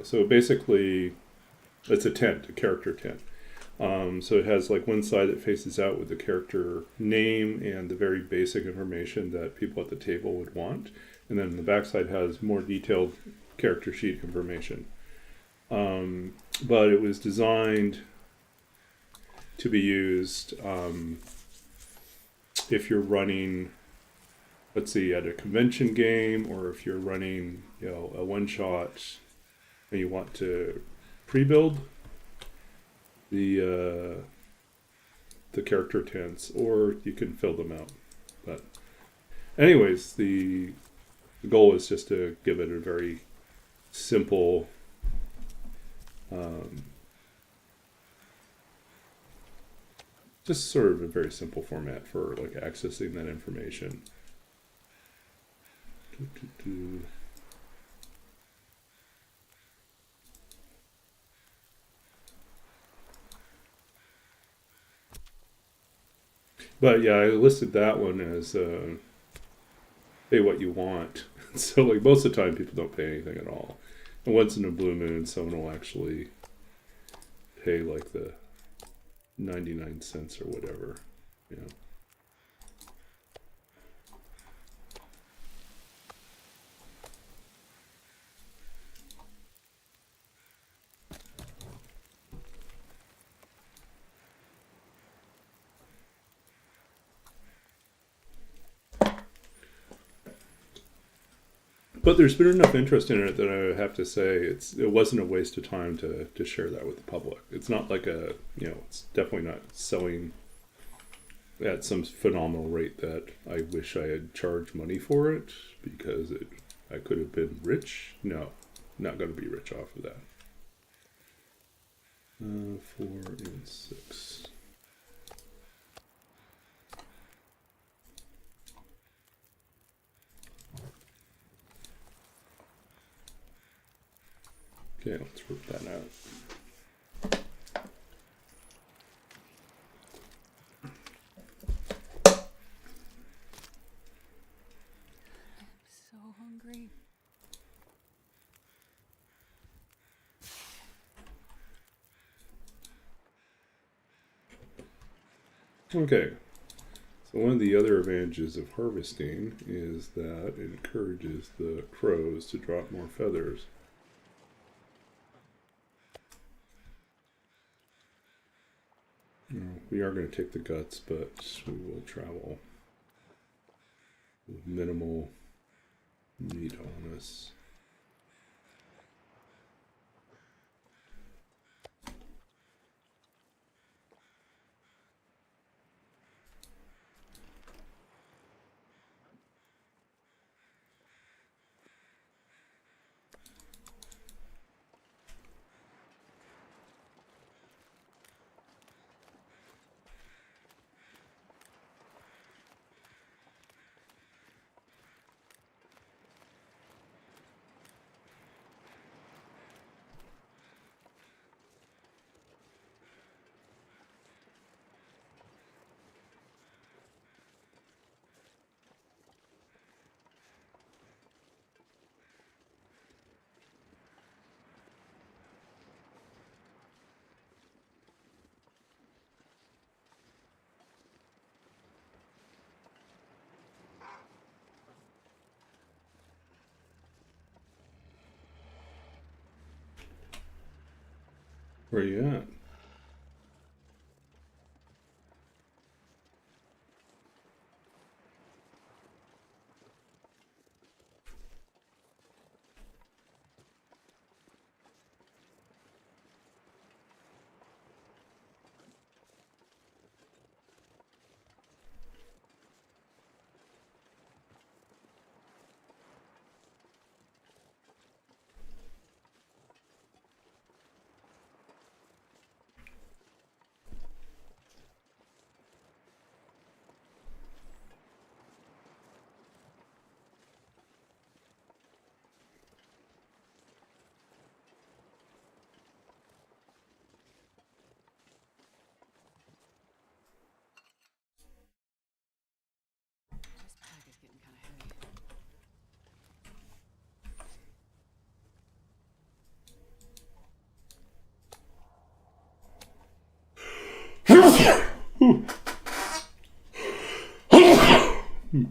so basically it's a tent, a character tent. So it has like one side that faces out with the character name and the very basic information that people at the table would want, and then the back side has more detailed character sheet information. But it was designed to be used if you're running, let's see, at a convention game, or if you're running, a one shot and you want to pre-build the character tents, or you can fill them out. But anyways, the goal is just to give it a very simple just sort of a very simple format for like accessing that information. But yeah, I listed that one as pay what you want. So like most of the time people don't pay anything at all. And once in a blue moon someone will actually pay like the 99 cents or whatever, But there's been enough interest in it that I have to say it wasn't a waste of time to share that with the public. It's not like it's definitely not selling at some phenomenal rate that I wish I had charged money for it, because I could have been rich. No, not going to be rich off of that. 4 and 6. Okay, let's work that out. I'm so hungry. Okay, so one of the other advantages of harvesting is that it encourages the crows to drop more feathers. We are going to take the guts, but we will travel with minimal meat on us. Where are you at? Okay.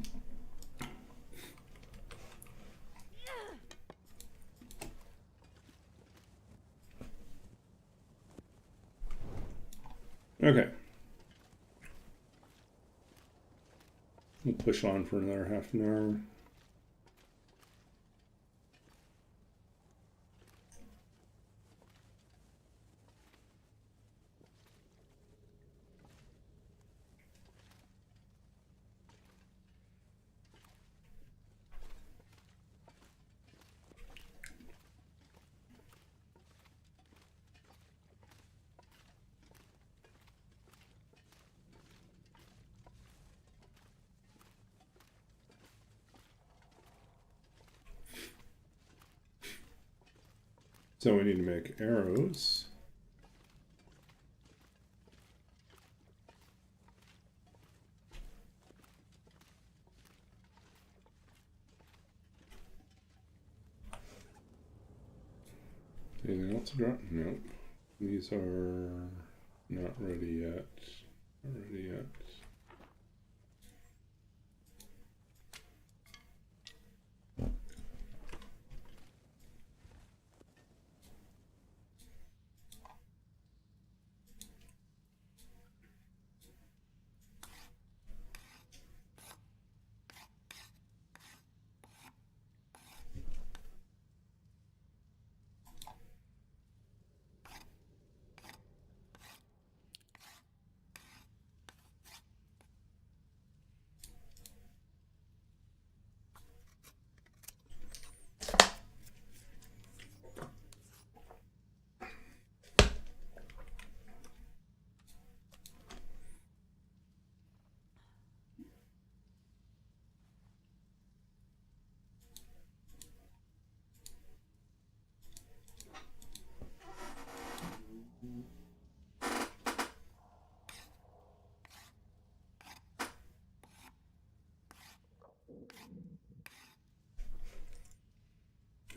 We'll push on for another half an hour. So we need to make arrows. Anything else to drop? Nope. These are not ready yet. Not ready yet.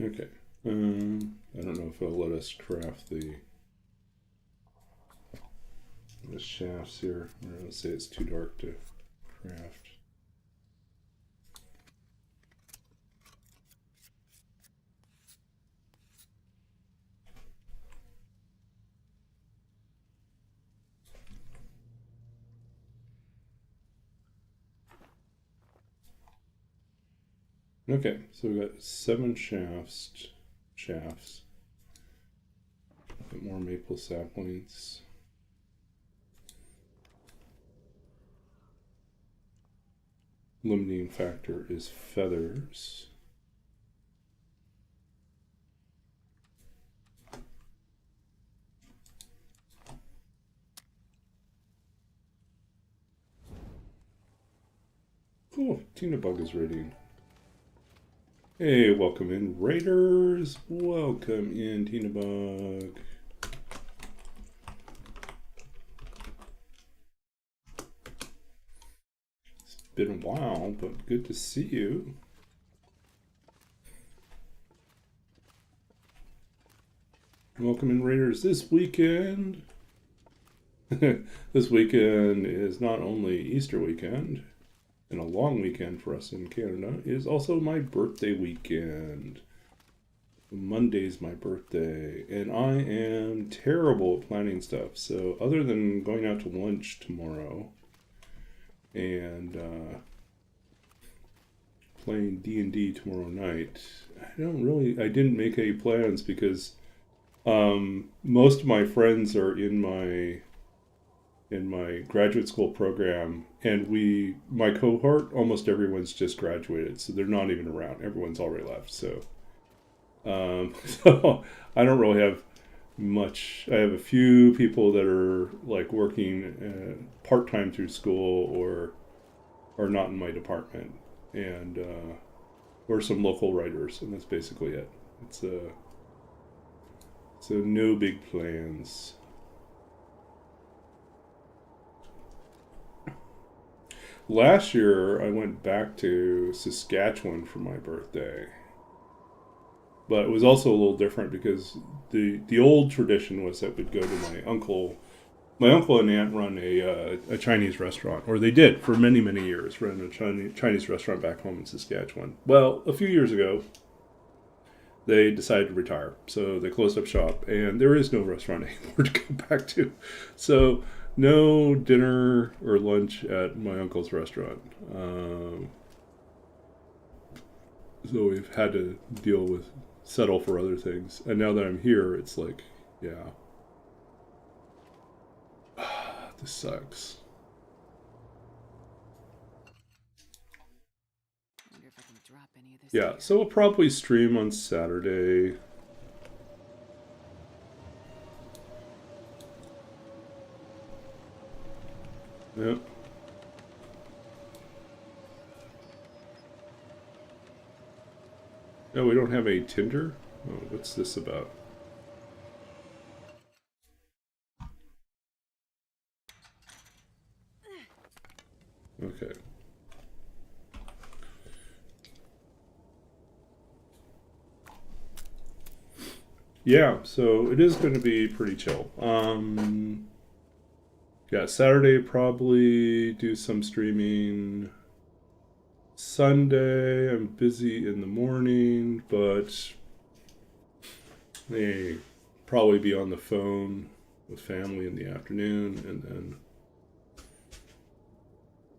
Okay. I don't know if it'll let us craft the shafts here. Let's say it's too dark to craft. Okay, so we got 7 shafts. A bit more maple saplings. Limiting factor is feathers. Oh, Tina Bug is raiding. Hey, welcome in, Raiders. Welcome in, Tina Bug. It's been a while, but good to see you. Welcome in, Raiders. This weekend, this weekend is not only Easter weekend, and a long weekend for us in Canada, is also my birthday weekend. Monday's my birthday, and I am terrible at planning stuff. So other than going out to lunch tomorrow and playing D&D tomorrow night, I didn't make any plans because most of my friends are in my graduate school program, and my cohort, almost everyone's just graduated, so they're not even around. Everyone's already left. So so I don't really have much. I have a few people that are like working part-time through school or not in my department, and or some local writers, and that's basically it. So no big plans. Last year, I went back to Saskatchewan for my birthday. But it was also a little different because the old tradition was that we'd go to my uncle My uncle and aunt run a Chinese restaurant, or they did for many, many years, run a Chinese restaurant back home in Saskatchewan. Well, a few years ago, they decided to retire. So they closed up shop, and there is no restaurant anymore to go back to. So no dinner or lunch at my uncle's restaurant. So we've had to settle for other things. And now that I'm here, it's like, yeah, this sucks. I wonder if I can drop any of this. Yeah, so we'll probably stream on Saturday. Yep. No, we don't have a Tinder? Oh, what's this about? Okay. Yeah, so it is going to be pretty chill. Yeah, Saturday probably do some streaming. Sunday I'm busy in the morning, but may probably be on the phone with family in the afternoon, and then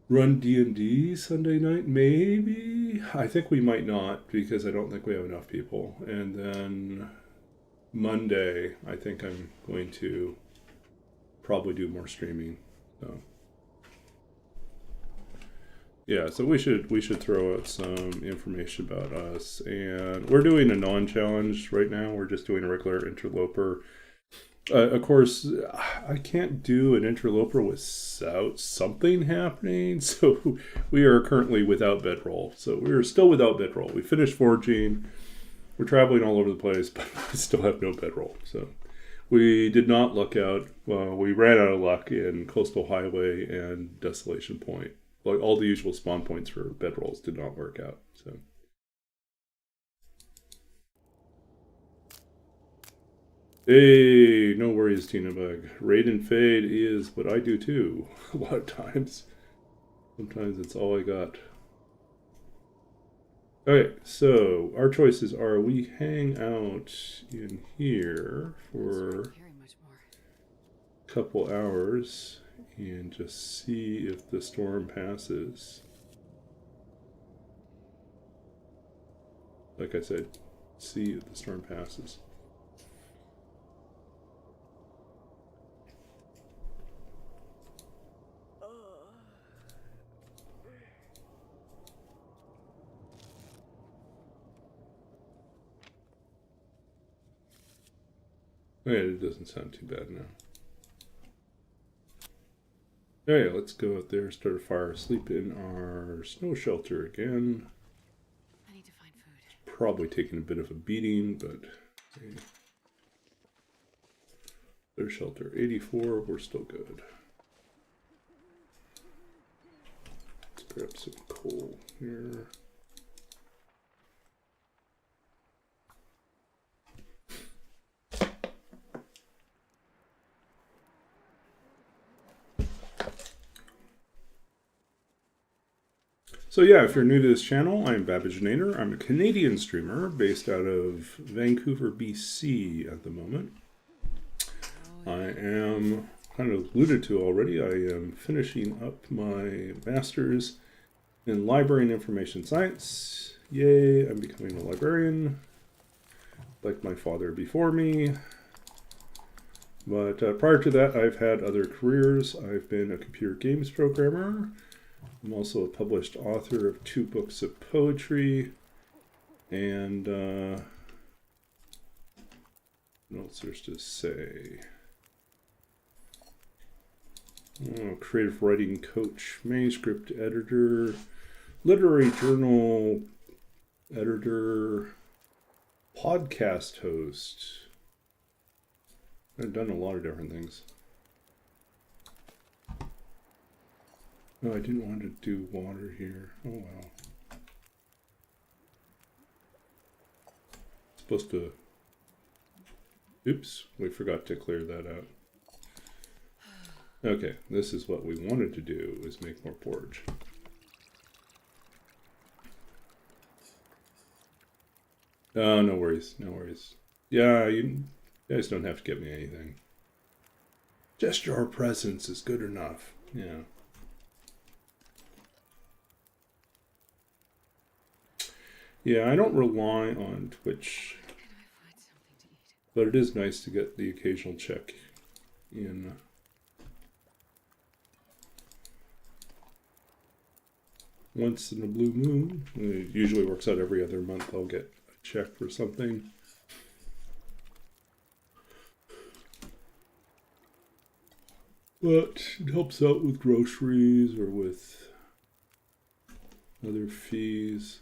run D&D Sunday night, maybe? I think we might not, because I don't think we have enough people. And then Monday, I think I'm going to probably do more streaming. So yeah, so we should throw out some information about us. And we're doing a non-challenge right now. We're just doing a regular interloper. Of course, I can't do an interloper without something happening. So we are currently without bedroll. So we are still without bedroll. We finished forging. We're traveling all over the place, but we still have no bedroll. So we did not luck out. We ran out of luck in Coastal Highway and Desolation Point. Like all the usual spawn points for bedrolls did not work out. So. Hey, no worries, Tina Bug. Raid and fade is what I do too. A lot of times. Sometimes it's all I got. Okay, so our choices are we hang out in here for a couple hours and just see if the storm passes. Like I said, see if the storm passes. Okay, it doesn't sound too bad now. Okay, let's go out there, start a fire, sleep in our snow shelter again. I need to find food. Probably taking a bit of a beating, but hey. Their shelter 84, we're still good. Let's grab some coal here. So yeah, if you're new to this channel, I'm Babbaginator. I'm a Canadian streamer based out of Vancouver, BC at the moment. I am, kind of alluded to already, I am finishing up my master's in library and information science. Yay, I'm becoming a librarian, like my father before me. But prior to that, I've had other careers. I've been a computer games programmer. I'm also a published author of 2 books of poetry, and what else there's to say? Oh, creative writing coach, manuscript editor, literary journal editor, podcast host. I've done a lot of different things. Oh, I didn't want to do water here. Oh well. Supposed to... Oops, we forgot to clear that out. Okay, this is what we wanted to do, is make more porridge. Oh, no worries, no worries. Yeah, you guys don't have to get me anything. Just your presence is good enough. Yeah. Yeah, I don't rely on Twitch, Where can I find something to eat? but it is nice to get the occasional check in. Once in a blue moon. It usually works out every other month. I'll get a check for something. But it helps out with groceries or with other fees.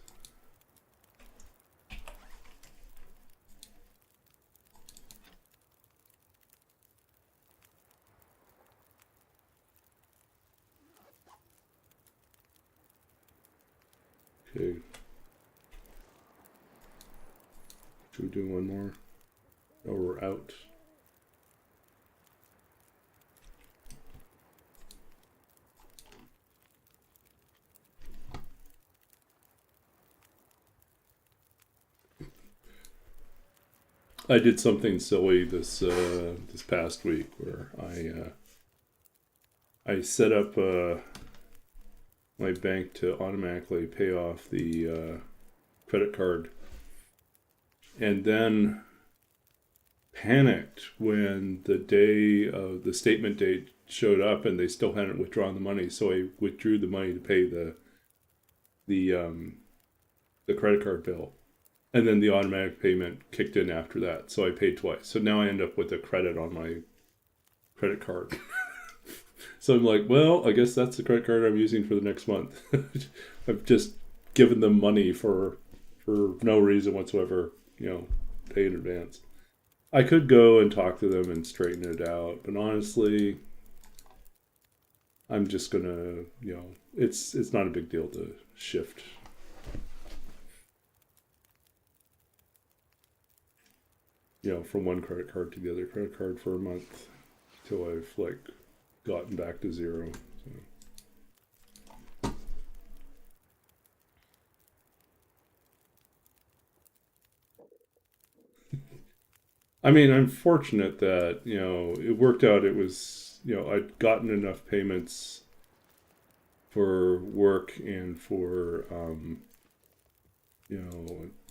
Okay. Should we do one more? Oh, we're out. I did something silly this past week where I set up my bank to automatically pay off the credit card, and then panicked when the day of the statement date showed up and they still hadn't withdrawn the money. So I withdrew the money to pay the credit card bill, and then the automatic payment kicked in after that. So I paid twice. So now I end up with a credit on my credit card. So I'm like, well, I guess that's the credit card I'm using for the next month. I've just given them money for no reason whatsoever, pay in advance. I could go and talk to them and straighten it out, but honestly, I'm just gonna, it's not a big deal to shift. From one credit card to the other credit card for a month till I've gotten back to zero. So. I mean, I'm fortunate that, it worked out. It was, I'd gotten enough payments for work and for,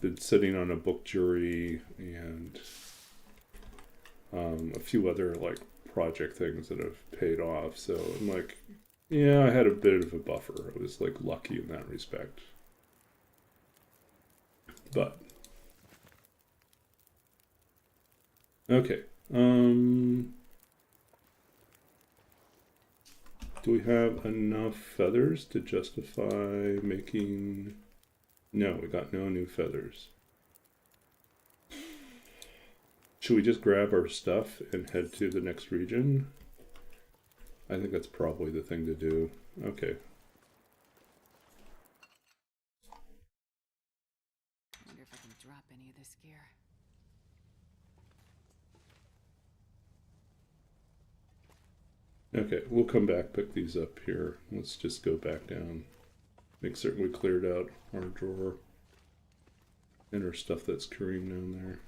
been sitting on a book jury and a few other project things that have paid off. So I'm I had a bit of a buffer. I was lucky in that respect. But okay. Do we have enough feathers to justify making... No, we got no new feathers. Should we just grab our stuff and head to the next region? I think that's probably the thing to do. Okay. I wonder if I can drop any of this gear. Okay, we'll come back, pick these up here. Let's just go back down. Make certain we cleared out our drawer and our stuff that's carrying down there.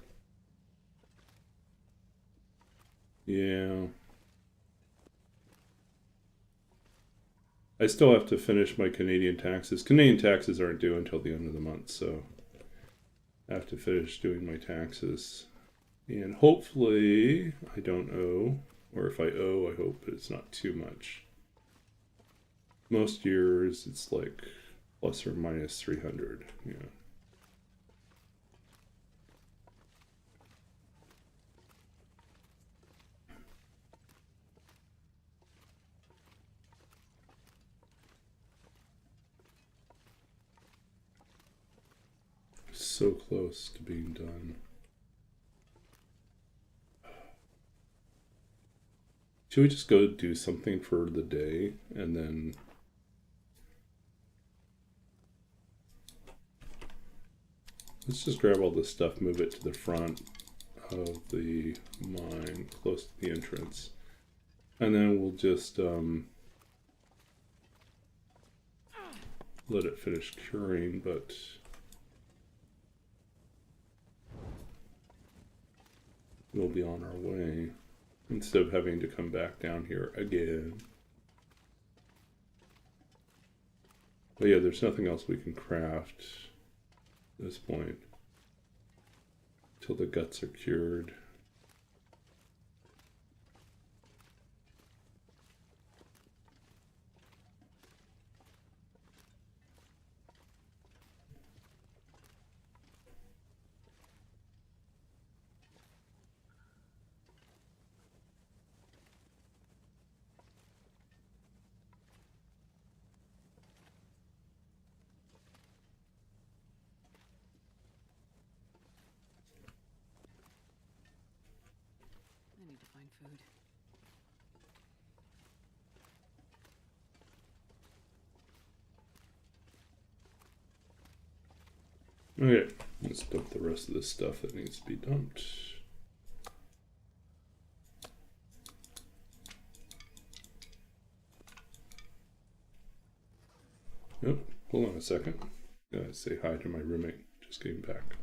Yeah. I still have to finish my Canadian taxes. Canadian taxes aren't due until the end of the month, so I have to finish doing my taxes. And hopefully I don't owe, or if I owe, I hope it's not too much. Most years it's plus or minus 300, So close to being done. Should we just go do something for the day and then... Let's just grab all this stuff, move it to the front of the mine, close to the entrance. And then we'll just let it finish curing, but we'll be on our way instead of having to come back down here again. But yeah, there's nothing else we can craft at this point till the guts are cured. I need to find food. Okay, let's dump the rest of this stuff that needs to be dumped. Oh, hold on a second. Gotta say hi to my roommate. Just getting back.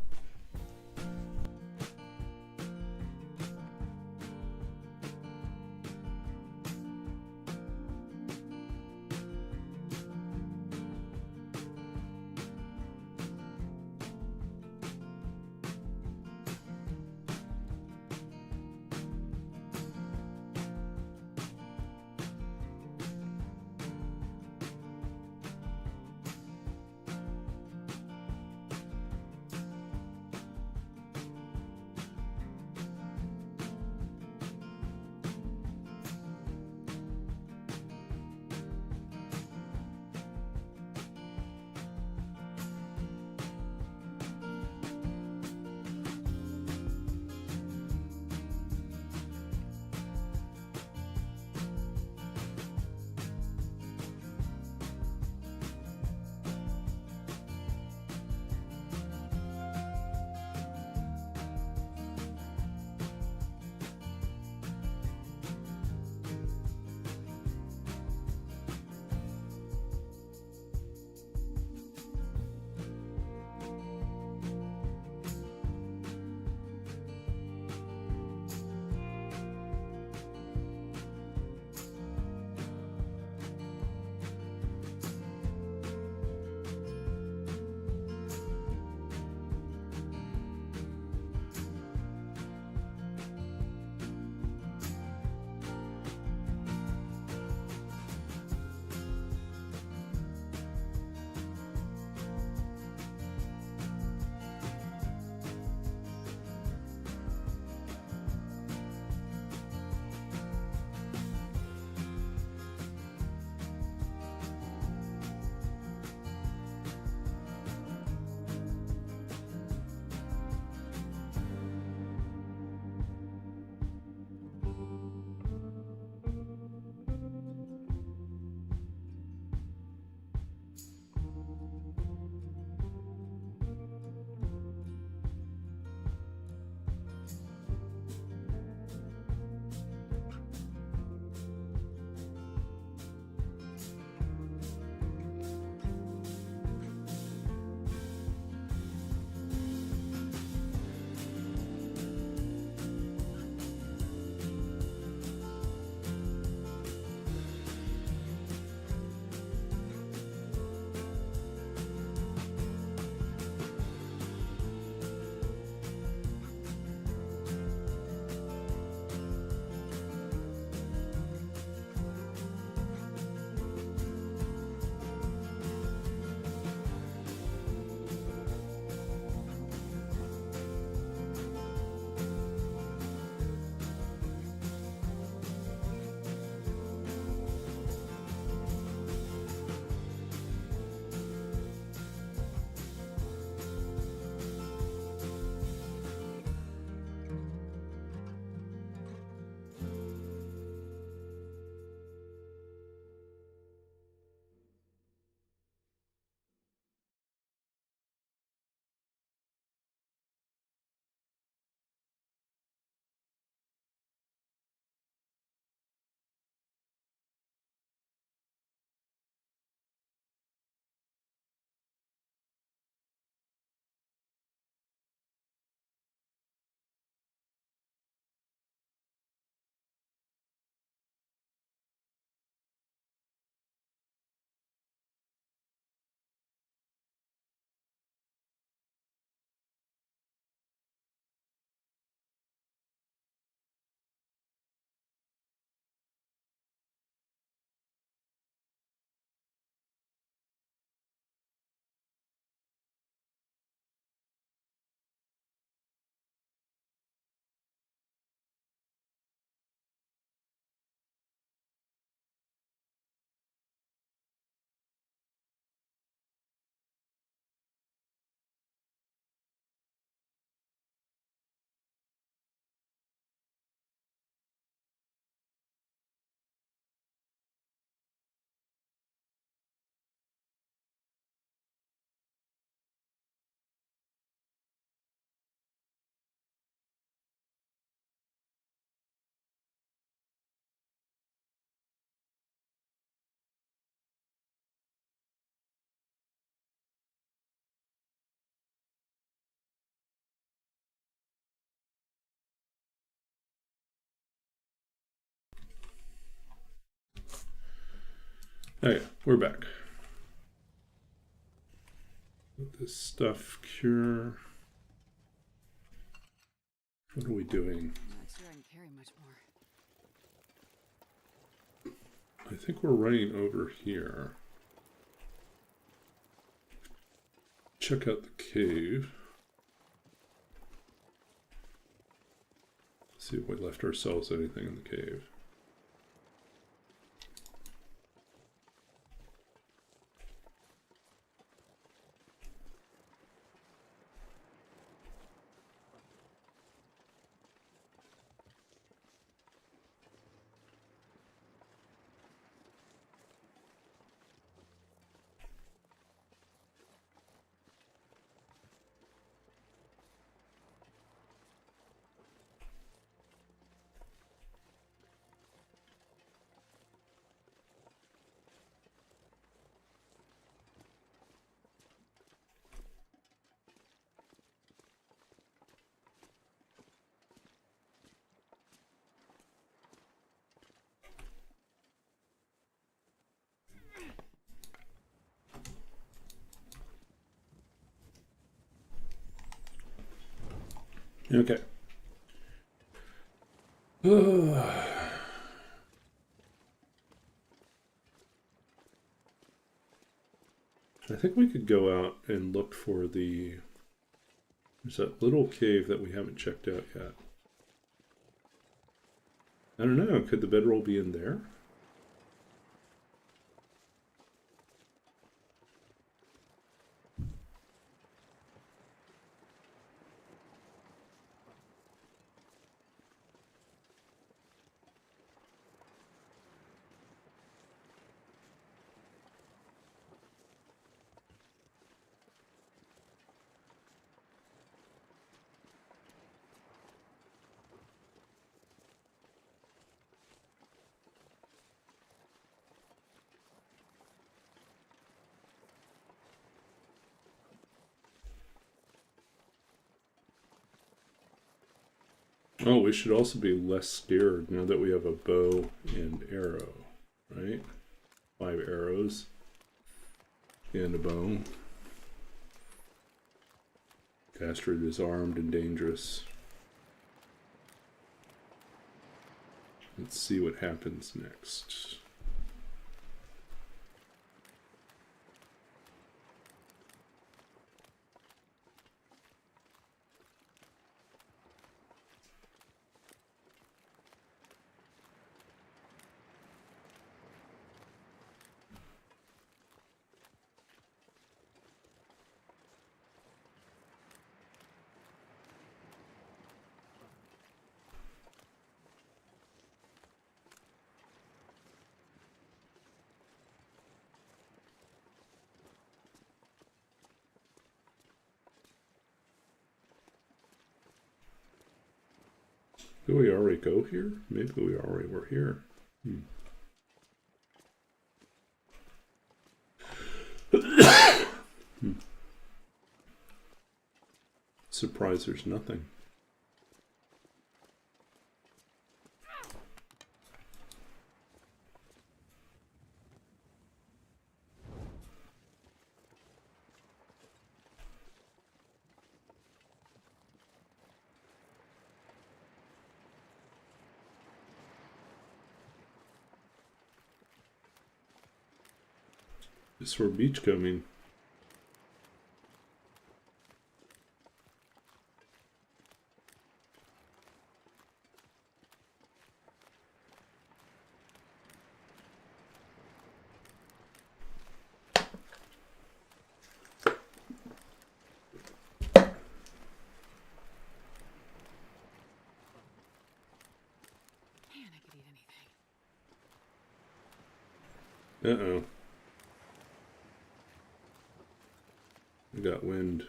Okay, we're back. Let this stuff cure. What are we doing? I'm not sure I can carry much more. I think we're running over here. Check out the cave. See if we left ourselves anything in the cave. Okay. I think we could go out and look for the... There's that little cave that we haven't checked out yet. I don't know, could the bedroll be in there? Oh, we should also be less scared now that we have a bow and arrow, right? 5 arrows and a bow. Caster is armed and dangerous. Let's see what happens next. Did we already go here? Maybe we already were here. Surprised there's nothing. Is for beach coming. Man, I could eat anything. Uh-oh. We got wind.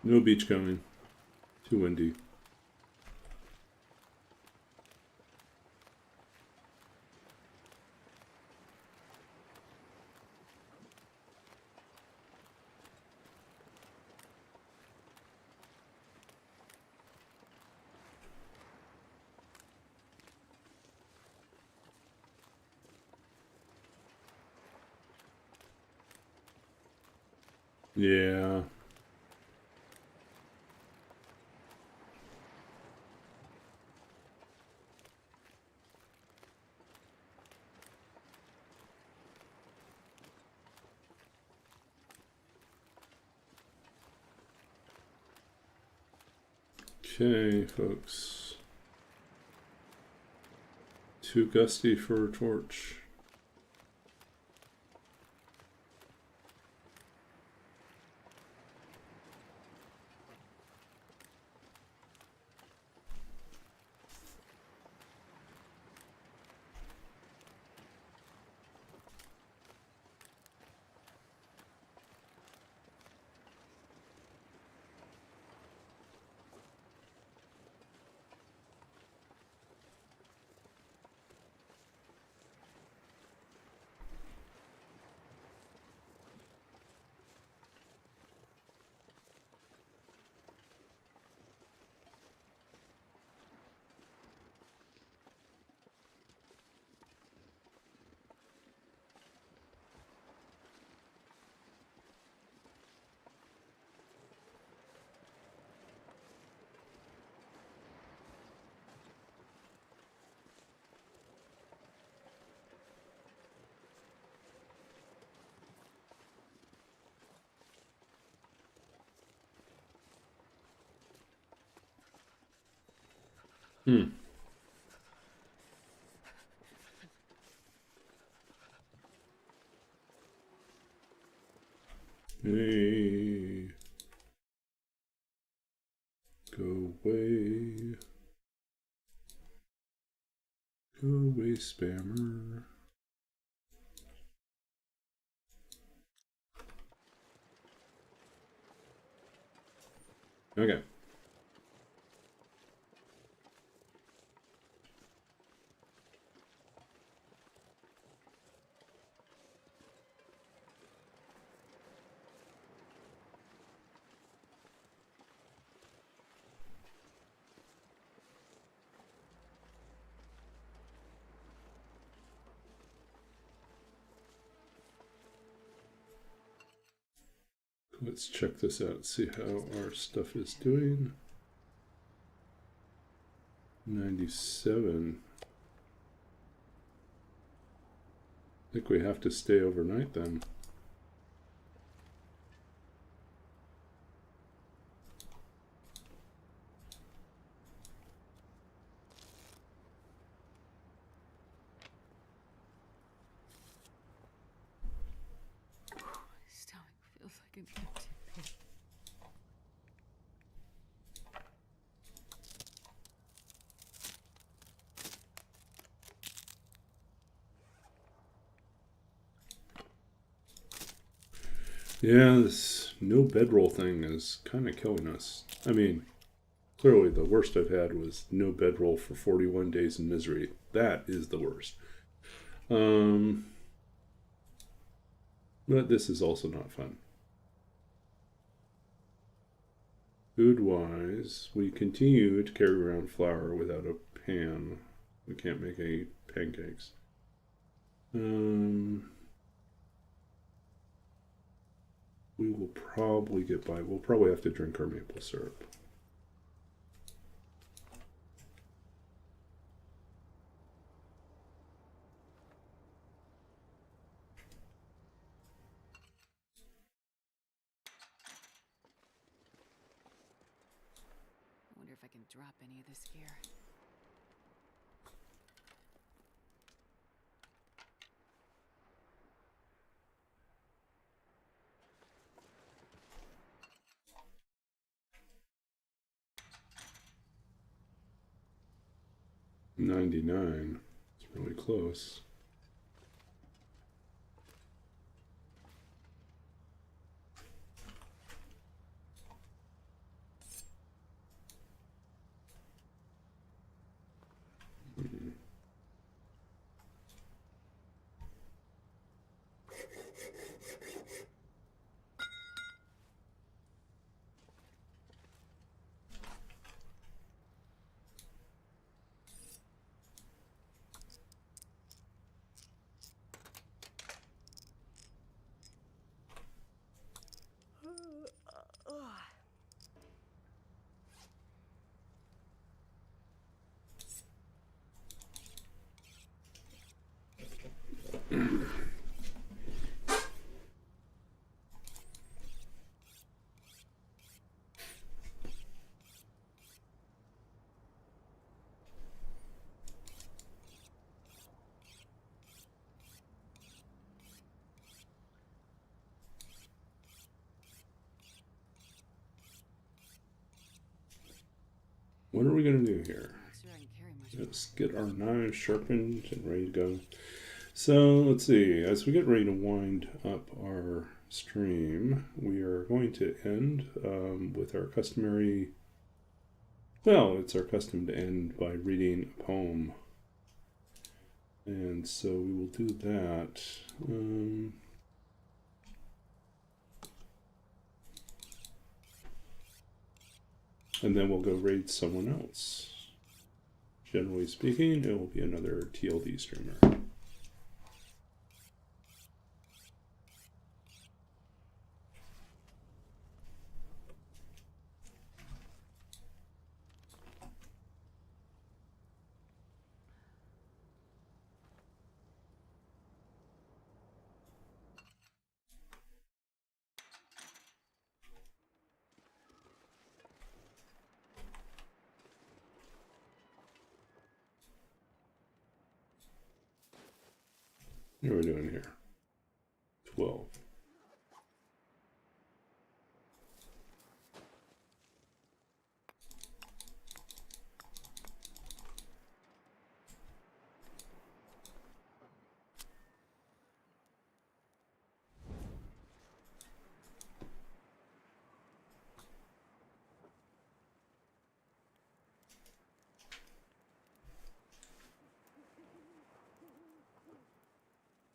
No beach coming. Too windy. Yeah. Okay, folks. Too gusty for a torch. Hmm. Hey. Go away. Go away, spammer. Okay. Let's check this out, see how our stuff is doing. 97. I think we have to stay overnight then. My stomach feels like an empty pit. Yeah, this no bedroll thing is kind of killing us. I mean, clearly the worst I've had was no bedroll for 41 days in misery. That is the worst. But this is also not fun. Food-wise, we continue to carry around flour without a pan. We can't make any pancakes. We will probably get by. We'll probably have to drink our maple syrup. I wonder if I can drop any of this gear. $99. It's really close. what are we going to do here? Not sure I can carry much Let's get our knives sharpened and ready to go. So let's see, as we get ready to wind up our stream, we are going to end with our customary, well, it's our custom to end by reading a poem. And so we will do that. And then we'll go raid someone else. Generally speaking, it will be another TLD streamer. What are we doing here? 12.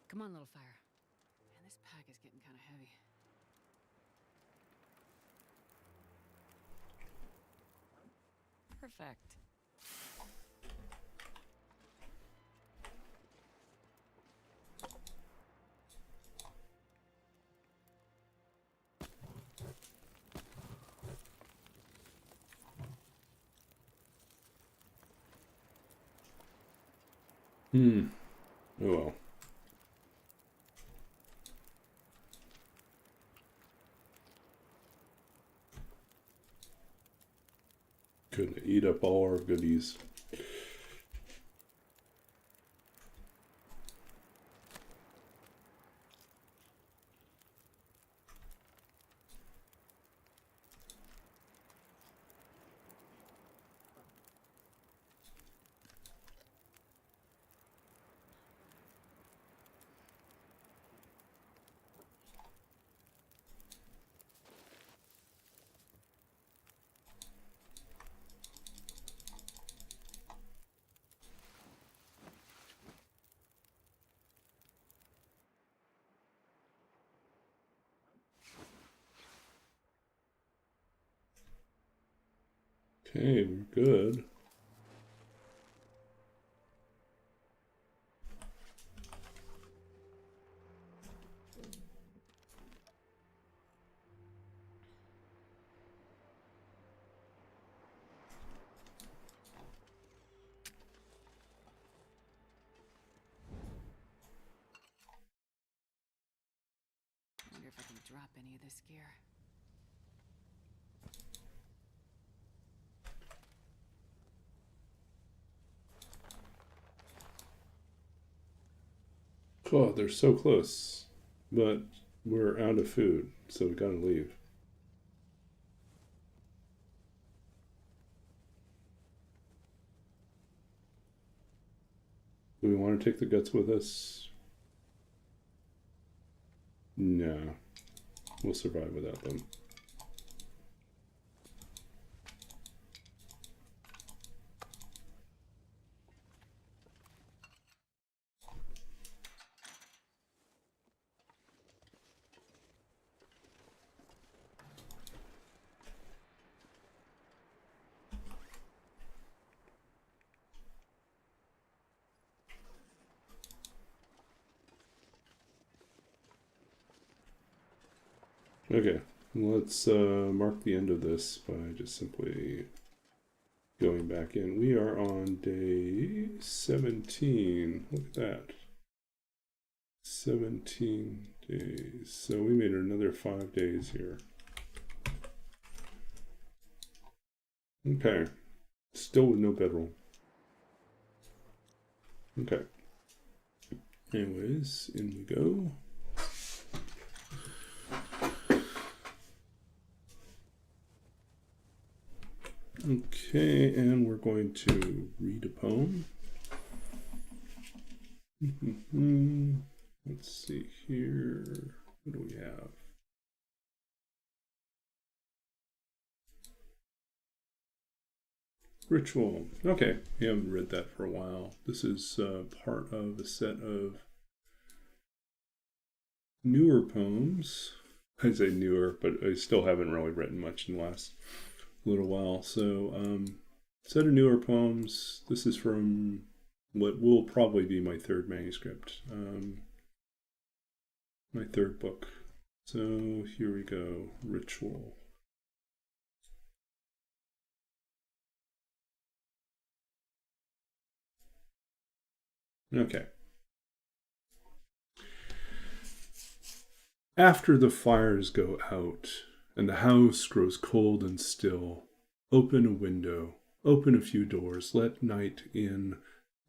Come on, little fire. Man, this pack is getting kind of heavy. Perfect. Oh well. Couldn't eat up all our goodies. Okay, we're good. I wonder if I can drop any of this gear. Oh, they're so close. But we're out of food, so we gotta leave. Do we want to take the guts with us? No. We'll survive without them. Okay, let's mark the end of this by just simply going back in. We are on day 17. Look at that. 17 days. So we made another 5 days here. Okay. Still with no bedroll. Okay. Anyways, in we go. Okay, and we're going to read a poem. Let's see here. What do we have? Ritual. Okay, we haven't read that for a while. This is part of a set of newer poems. I'd say newer, but I still haven't really written much in the last little while. So, set of newer poems. This is from what will probably be my third manuscript, my third book. So here we go. Ritual. Okay. After the fires go out and the house grows cold and still, open a window, open a few doors, let night in,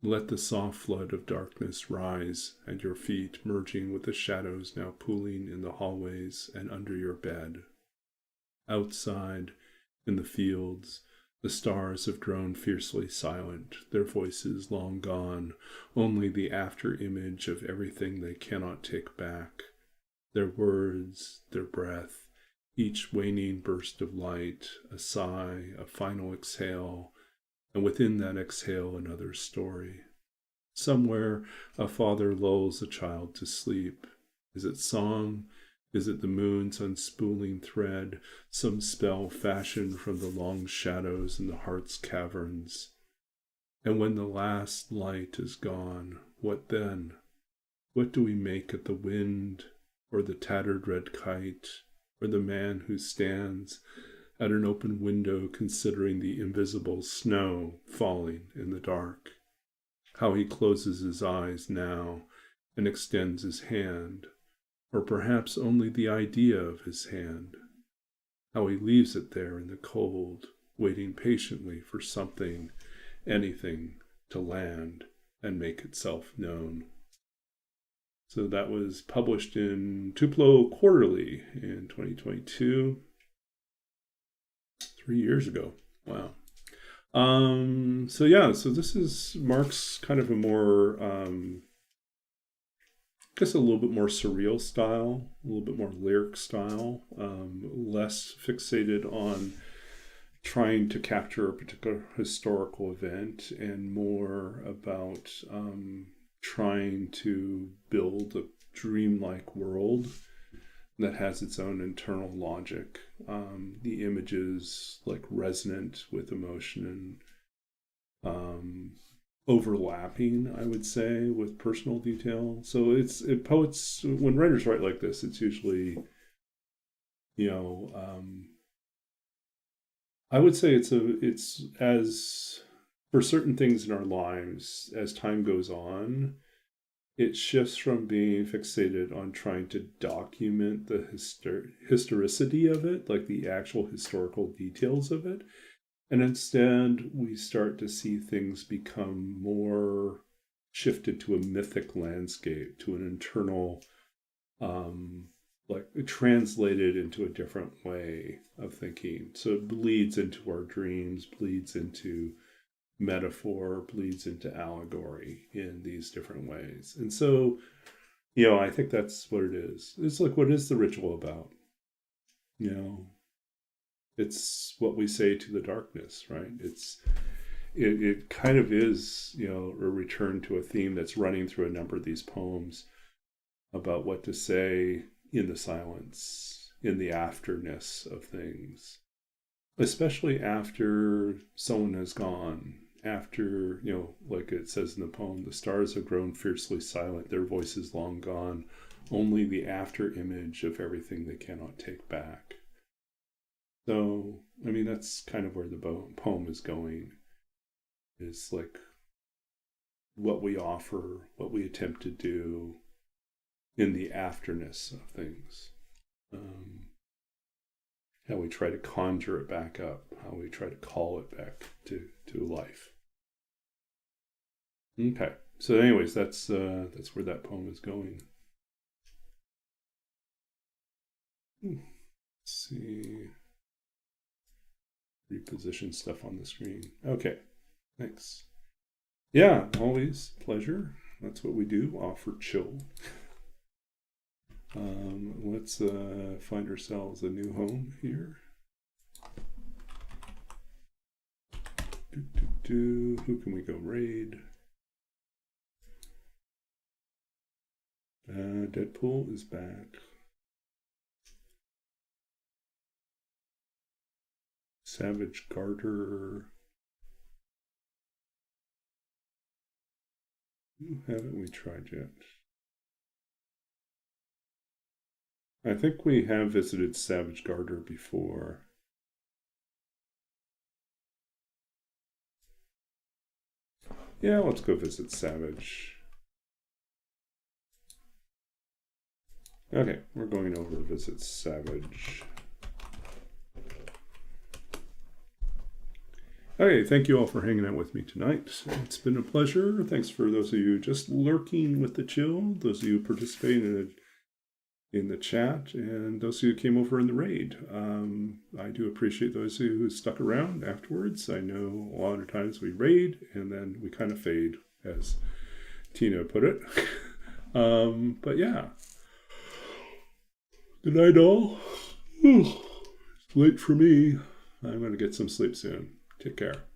let the soft flood of darkness rise at your feet, merging with the shadows now pooling in the hallways and under your bed. Outside, in the fields, the stars have grown fiercely silent, their voices long gone, only the after-image of everything they cannot take back. Their words, their breath, each waning burst of light, a sigh, a final exhale, and within that exhale another story. Somewhere a father lulls a child to sleep. Is it song? Is it the moon's unspooling thread, some spell fashioned from the long shadows in the heart's caverns? And when the last light is gone, what then? What do we make of the wind, or the tattered red kite, or the man who stands at an open window considering the invisible snow falling in the dark? How he closes his eyes now and extends his hand, or perhaps only the idea of his hand. How he leaves it there in the cold, waiting patiently for something, anything, to land and make itself known. So that was published in Tupelo Quarterly in 2022. 3 years ago. Wow. So this marks kind of a more I guess a little bit more surreal style, a little bit more lyric style, less fixated on trying to capture a particular historical event and more about trying to build a dreamlike world that has its own internal logic. The images like resonant with emotion and overlapping, I would say, with personal detail. So poets, when writers write like this, it's usually, I would say it's as for certain things in our lives, as time goes on, it shifts from being fixated on trying to document the historicity of it, like the actual historical details of it. And instead, we start to see things become more shifted to a mythic landscape, to an internal, like translated into a different way of thinking. So it bleeds into our dreams, bleeds into metaphor, bleeds into allegory in these different ways. And so, I think that's what it is. It's like, what is the ritual about? It's what we say to the darkness, right? It kind of is, a return to a theme that's running through a number of these poems about what to say in the silence, in the afterness of things, especially after someone has gone, after, like it says in the poem, the stars have grown fiercely silent, their voices long gone, only the after image of everything they cannot take back. So, that's kind of where the poem is going. Is like what we offer, what we attempt to do in the afterness of things. How we try to conjure it back up, how we try to call it back to life. Okay, so anyways, that's where that poem is going. Let's see. reposition stuff on the screen. Okay, thanks. Yeah, always pleasure. That's what we do, offer chill. Let's find ourselves a new home here. Who can we go raid? Deadpool is back. Savage Garter. Who haven't we tried yet? I think we have visited Savage Garter before. Yeah, let's go visit Savage. Okay, we're going over to visit Savage. Okay, thank you all for hanging out with me tonight. It's been a pleasure. Thanks for those of you just lurking with the chill, those of you participating in the chat, and those of you who came over in the raid. I do appreciate those of you who stuck around afterwards. I know a lot of times we raid and then we kind of fade, as Tina put it. But yeah. Good night, all. It's late for me. I'm going to get some sleep soon. Take care.